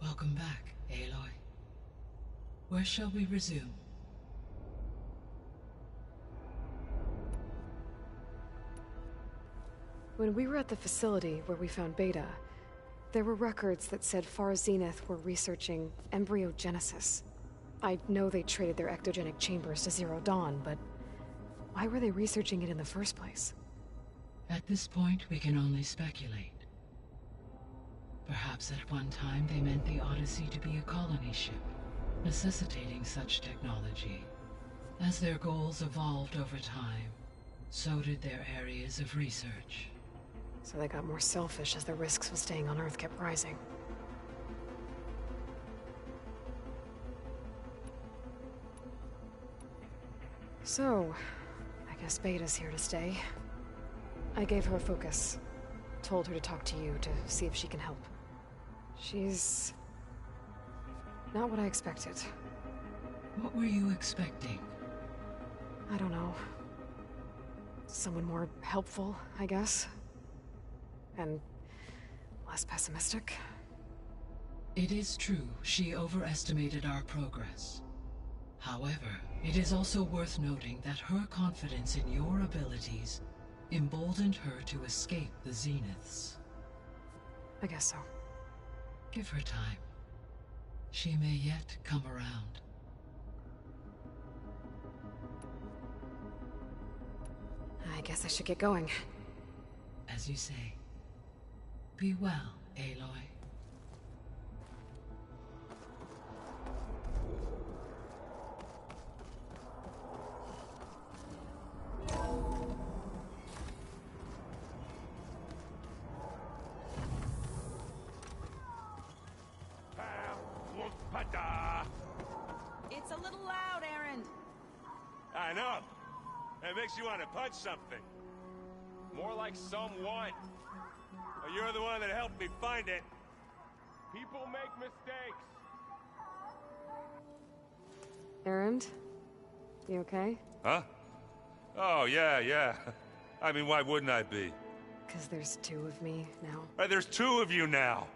Welcome back, Aloy. Where shall we resume? When we were at the facility where we found Beta, there were records that said Far Zenith were researching embryogenesis. I know they traded their ectogenic chambers to Zero Dawn, but why were they researching it in the first place? At this point, we can only speculate. Perhaps at one time they meant the Odyssey to be a colony ship, necessitating such technology. As their goals evolved over time, so did their areas of research. So they got more selfish as the risks of staying on Earth kept rising. So, I guess Beta's here to stay. I gave her a focus. Told her to talk to you to see if she can help. She's not what I expected. What were you expecting? I don't know. Someone more helpful, I guess. And less pessimistic. It is true she overestimated our progress. However, it is also worth noting that her confidence in your abilities emboldened her to escape the Zeniths. I guess so. Give her time. She may yet come around. I guess I should get going. As you say. Be well, Aloy. It's a little loud, Aaron. I know. It makes you want to punch something. More like someone. Well, you're the one that helped me find it. People make mistakes. Aaron? You okay? Huh? Oh, yeah. I mean, why wouldn't I be? 'Cause there's 2 of me now. There's 2 of you now.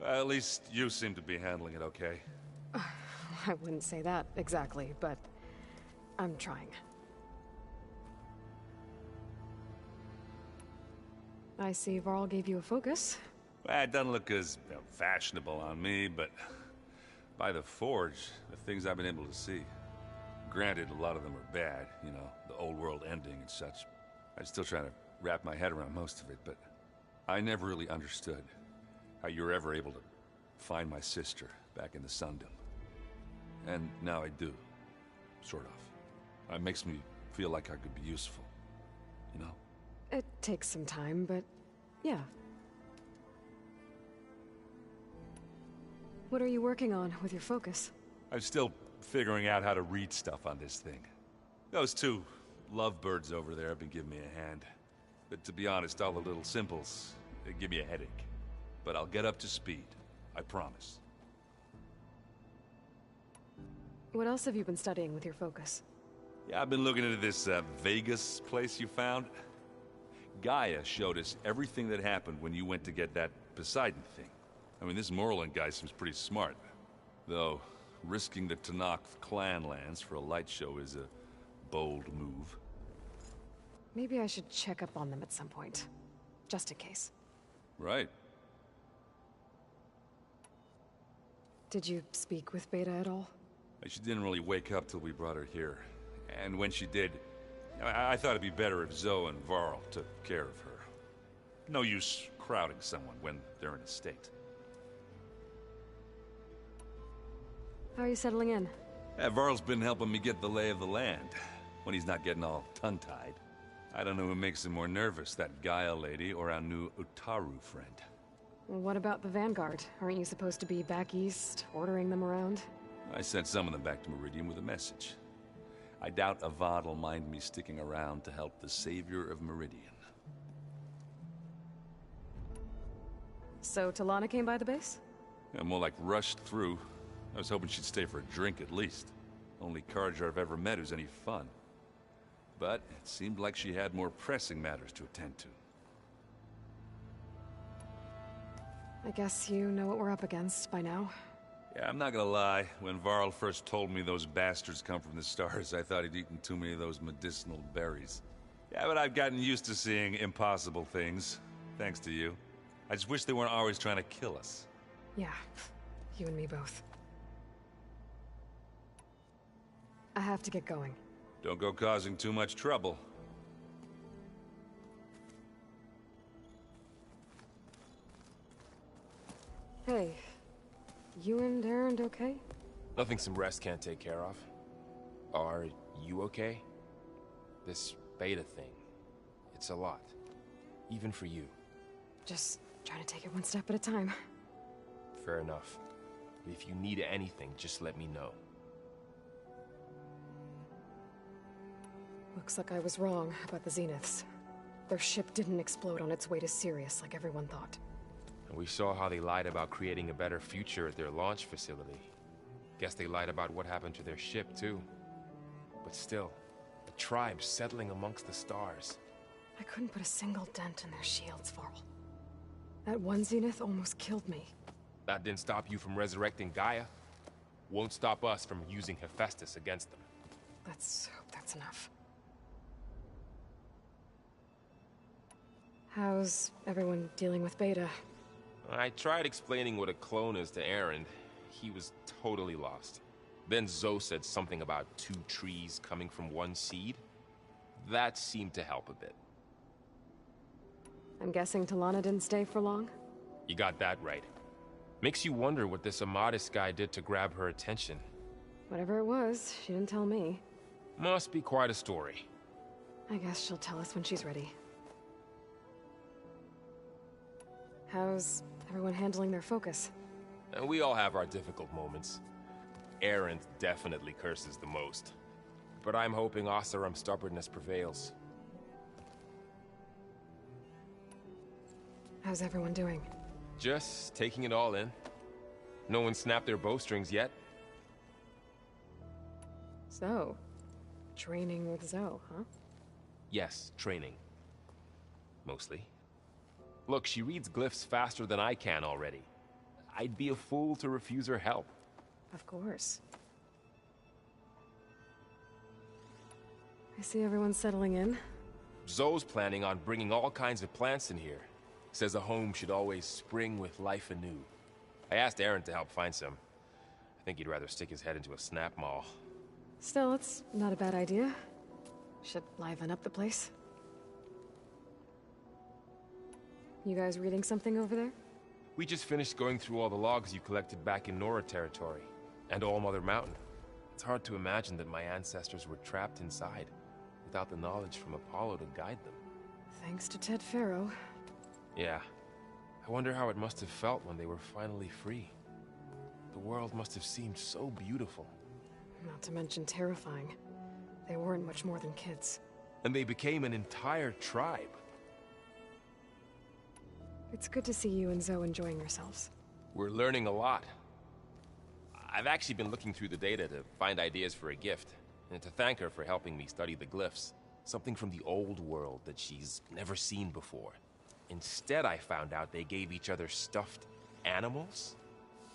At least you seem to be handling it okay. I wouldn't say that exactly, but I'm trying. I see Varl gave you a focus. Well, it doesn't look as fashionable on me, but by the Forge, the things I've been able to see. Granted, a lot of them are bad, you know, the old world ending and such. I'm still trying to wrap my head around most of it, but I never really understood how you were ever able to find my sister back in the Sundom. And now I do, sort of. It makes me feel like I could be useful, you know? It takes some time, but yeah. What are you working on with your focus? I'm still figuring out how to read stuff on this thing. Those 2 lovebirds over there have been giving me a hand. But to be honest, all the little simples, they give me a headache. But I'll get up to speed, I promise. What else have you been studying with your focus? Yeah, I've been looking into this Vegas place you found. Gaia showed us everything that happened when you went to get that Poseidon thing. I mean, this Morland guy seems pretty smart. Though, risking the Tanakh clan lands for a light show is a bold move. Maybe I should check up on them at some point. Just in case. Right. Did you speak with Beta at all? She didn't really wake up till we brought her here. And when she did, I thought it'd be better if Zoe and Varl took care of her. No use crowding someone when they're in a state. How are you settling in? Varl's been helping me get the lay of the land, when he's not getting all tongue-tied. I don't know who makes him more nervous, that Gaia lady or our new Utaru friend. What about the Vanguard? Aren't you supposed to be back east, ordering them around? I sent some of them back to Meridian with a message. I doubt Avad will mind me sticking around to help the savior of Meridian. So Talana came by the base? Yeah, more like rushed through. I was hoping she'd stay for a drink at least. Only Carja I've ever met who's any fun. But it seemed like she had more pressing matters to attend to. I guess you know what we're up against by now. Yeah, I'm not gonna lie. When Varl first told me those bastards come from the stars, I thought he'd eaten too many of those medicinal berries. Yeah, but I've gotten used to seeing impossible things, thanks to you. I just wish they weren't always trying to kill us. Yeah, you and me both. I have to get going. Don't go causing too much trouble. Hey, you and Aaron okay? Nothing some rest can't take care of. Are you okay? This beta thing, it's a lot. Even for you. Just trying to take it one step at a time. Fair enough. If you need anything, just let me know. Looks like I was wrong about the Zeniths. Their ship didn't explode on its way to Sirius like everyone thought. And we saw how they lied about creating a better future at their launch facility. Guess they lied about what happened to their ship, too. But still, a tribe settling amongst the stars. I couldn't put a single dent in their shields, Varl. That one Zenith almost killed me. That didn't stop you from resurrecting Gaia. Won't stop us from using Hephaestus against them. Let's hope that's enough. How's everyone dealing with Beta? I tried explaining what a clone is to Aaron. He was totally lost. Then Zoe said something about 2 trees coming from 1 seed. That seemed to help a bit. I'm guessing Talana didn't stay for long? You got that right. Makes you wonder what this Amadis guy did to grab her attention. Whatever it was, she didn't tell me. Must be quite a story. I guess she'll tell us when she's ready. How's everyone handling their focus? And we all have our difficult moments. Aaron definitely curses the most. But I'm hoping Oseram's stubbornness prevails. How's everyone doing? Just taking it all in. No one snapped their bowstrings yet. So, training with Zoe, huh? Yes, training. Mostly. Look, she reads glyphs faster than I can already. I'd be a fool to refuse her help. Of course. I see everyone settling in. Zoe's planning on bringing all kinds of plants in here. Says a home should always spring with life anew. I asked Aaron to help find some. I think he'd rather stick his head into a snap mall. Still, it's not a bad idea. Should liven up the place. You guys reading something over there? We just finished going through all the logs you collected back in Nora territory, and All Mother Mountain. It's hard to imagine that my ancestors were trapped inside, without the knowledge from Apollo to guide them. Thanks to Ted Faro. Yeah. I wonder how it must have felt when they were finally free. The world must have seemed so beautiful. Not to mention terrifying. They weren't much more than kids. And they became an entire tribe. It's good to see you and Zoe enjoying yourselves. We're learning a lot. I've actually been looking through the data to find ideas for a gift, and to thank her for helping me study the glyphs. Something from the old world that she's never seen before. Instead, I found out they gave each other stuffed animals.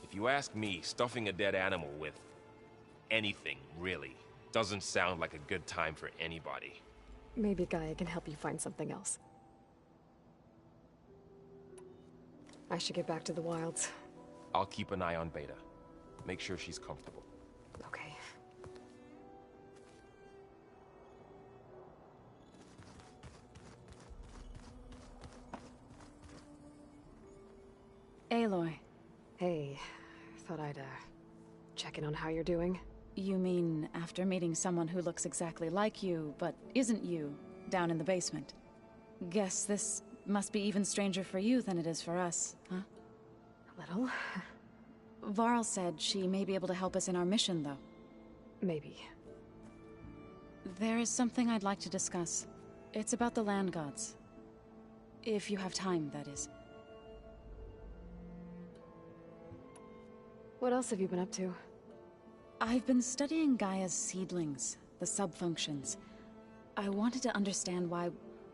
If you ask me, stuffing a dead animal with anything, really, doesn't sound like a good time for anybody. Maybe Gaia can help you find something else. I should get back to the wilds. I'll keep an eye on Beta. Make sure she's comfortable. Okay. Aloy. Hey, thought I'd, check in on how you're doing. You mean after meeting someone who looks exactly like you, but isn't you, down in the basement? Guess this must be even stranger for you than it is for us, huh? A little. Varl said she may be able to help us in our mission, though. Maybe. There is something I'd like to discuss. It's about the land gods. If you have time, that is. What else have you been up to? I've been studying Gaia's seedlings, the subfunctions. I wanted to understand why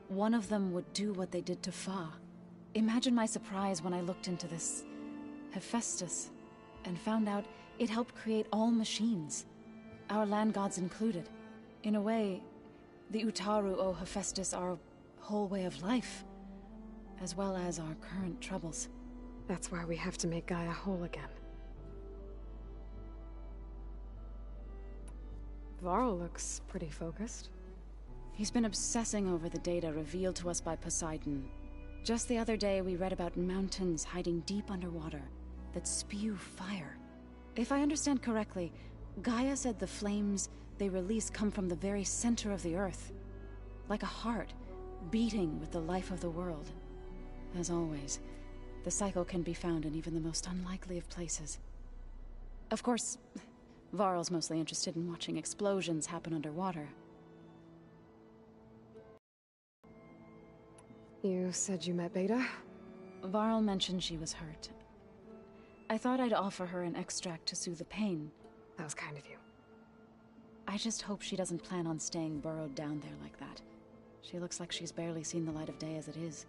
one of them would do what they did to Fa. Imagine my surprise when I looked into this Hephaestus and found out it helped create all machines, our land gods included. In a way, the Utaru owe Hephaestus our whole way of life, as well as our current troubles. That's why we have to make Gaia whole again. Varl looks pretty focused. He's been obsessing over the data revealed to us by Poseidon. Just the other day, we read about mountains hiding deep underwater that spew fire. If I understand correctly, Gaia said the flames they release come from the very center of the Earth. Like a heart, beating with the life of the world. As always, the cycle can be found in even the most unlikely of places. Of course, Varl's mostly interested in watching explosions happen underwater. You said you met Beta? Varl mentioned she was hurt. I thought I'd offer her an extract to soothe the pain. That was kind of you. I just hope she doesn't plan on staying burrowed down there like that. She looks like she's barely seen the light of day as it is.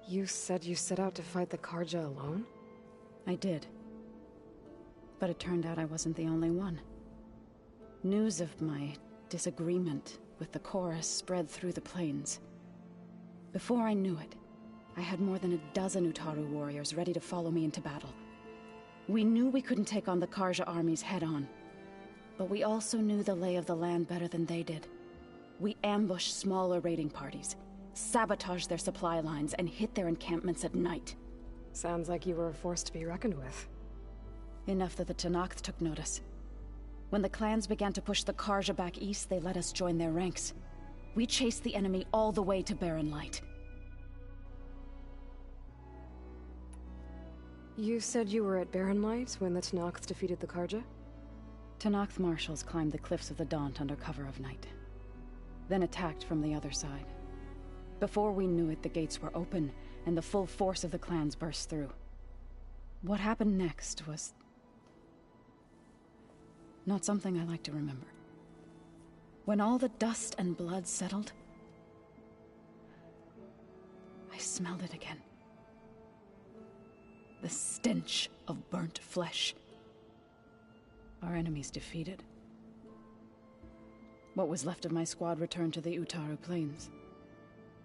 You said you set out to fight the Karja alone? I did. But it turned out I wasn't the only one. News of my disagreement with the chorus spread through the plains. Before I knew it, I had more than a dozen Utaru warriors ready to follow me into battle. We knew we couldn't take on the Karja armies head-on, but we also knew the lay of the land better than they did. We ambushed smaller raiding parties, sabotaged their supply lines, and hit their encampments at night. Sounds like you were a force to be reckoned with. Enough that the Tenakth took notice. When the clans began to push the Karja back east, they let us join their ranks. We chased the enemy all the way to Barren Light. You said you were at Barren Light when the Tenakth defeated the Karja? Tenakth marshals climbed the cliffs of the Daunt under cover of night, then attacked from the other side. Before we knew it, the gates were open, and the full force of the clans burst through. What happened next was not something I like to remember. When all the dust and blood settled, I smelled it again. The stench of burnt flesh. Our enemies defeated. What was left of my squad returned to the Utaru Plains.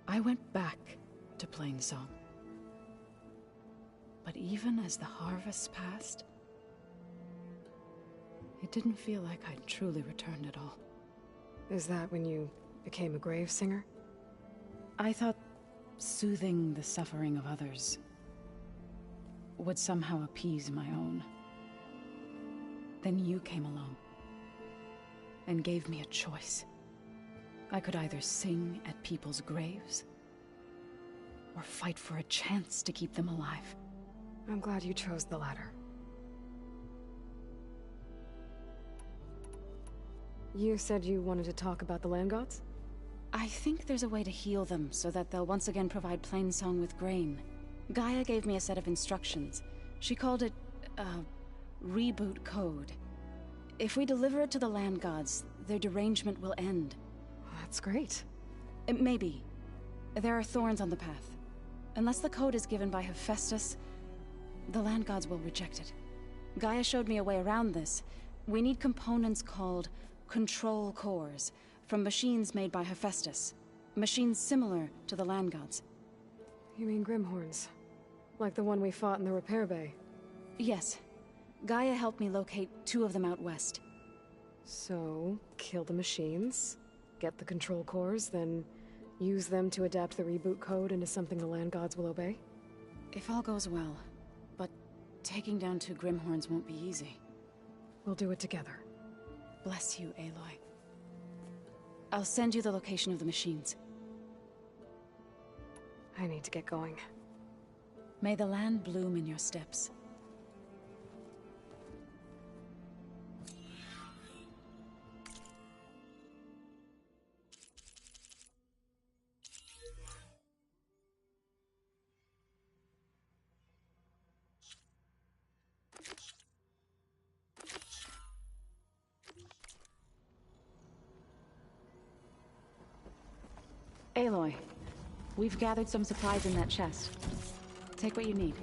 I went back to Plainsong. But even as the harvest passed, it didn't feel like I'd truly returned at all. Is that when you became a grave singer? I thought soothing the suffering of others would somehow appease my own. Then you came along and gave me a choice. I could either sing at people's graves or fight for a chance to keep them alive. I'm glad you chose the latter. You said you wanted to talk about the land gods? I think there's a way to heal them so that they'll once again provide Plainsong with grain. Gaia gave me a set of instructions. She called it a reboot code. If we deliver it to the land gods, their derangement will end. That's great. Maybe. There are thorns on the path. Unless the code is given by Hephaestus, the land gods will reject it. Gaia showed me a way around this. We need components called control cores from machines made by Hephaestus. Machines similar to the land gods. You mean Grimhorns? Like the one we fought in the repair bay? Yes. Gaia helped me locate 2 of them out west. So, kill the machines, get the control cores, then use them to adapt the reboot code into something the land gods will obey? If all goes well. But taking down 2 Grimhorns won't be easy. We'll do it together. Bless you, Aloy. I'll send you the location of the machines. I need to get going. May the land bloom in your steps. Aloy, we've gathered some supplies in that chest. Take what you need.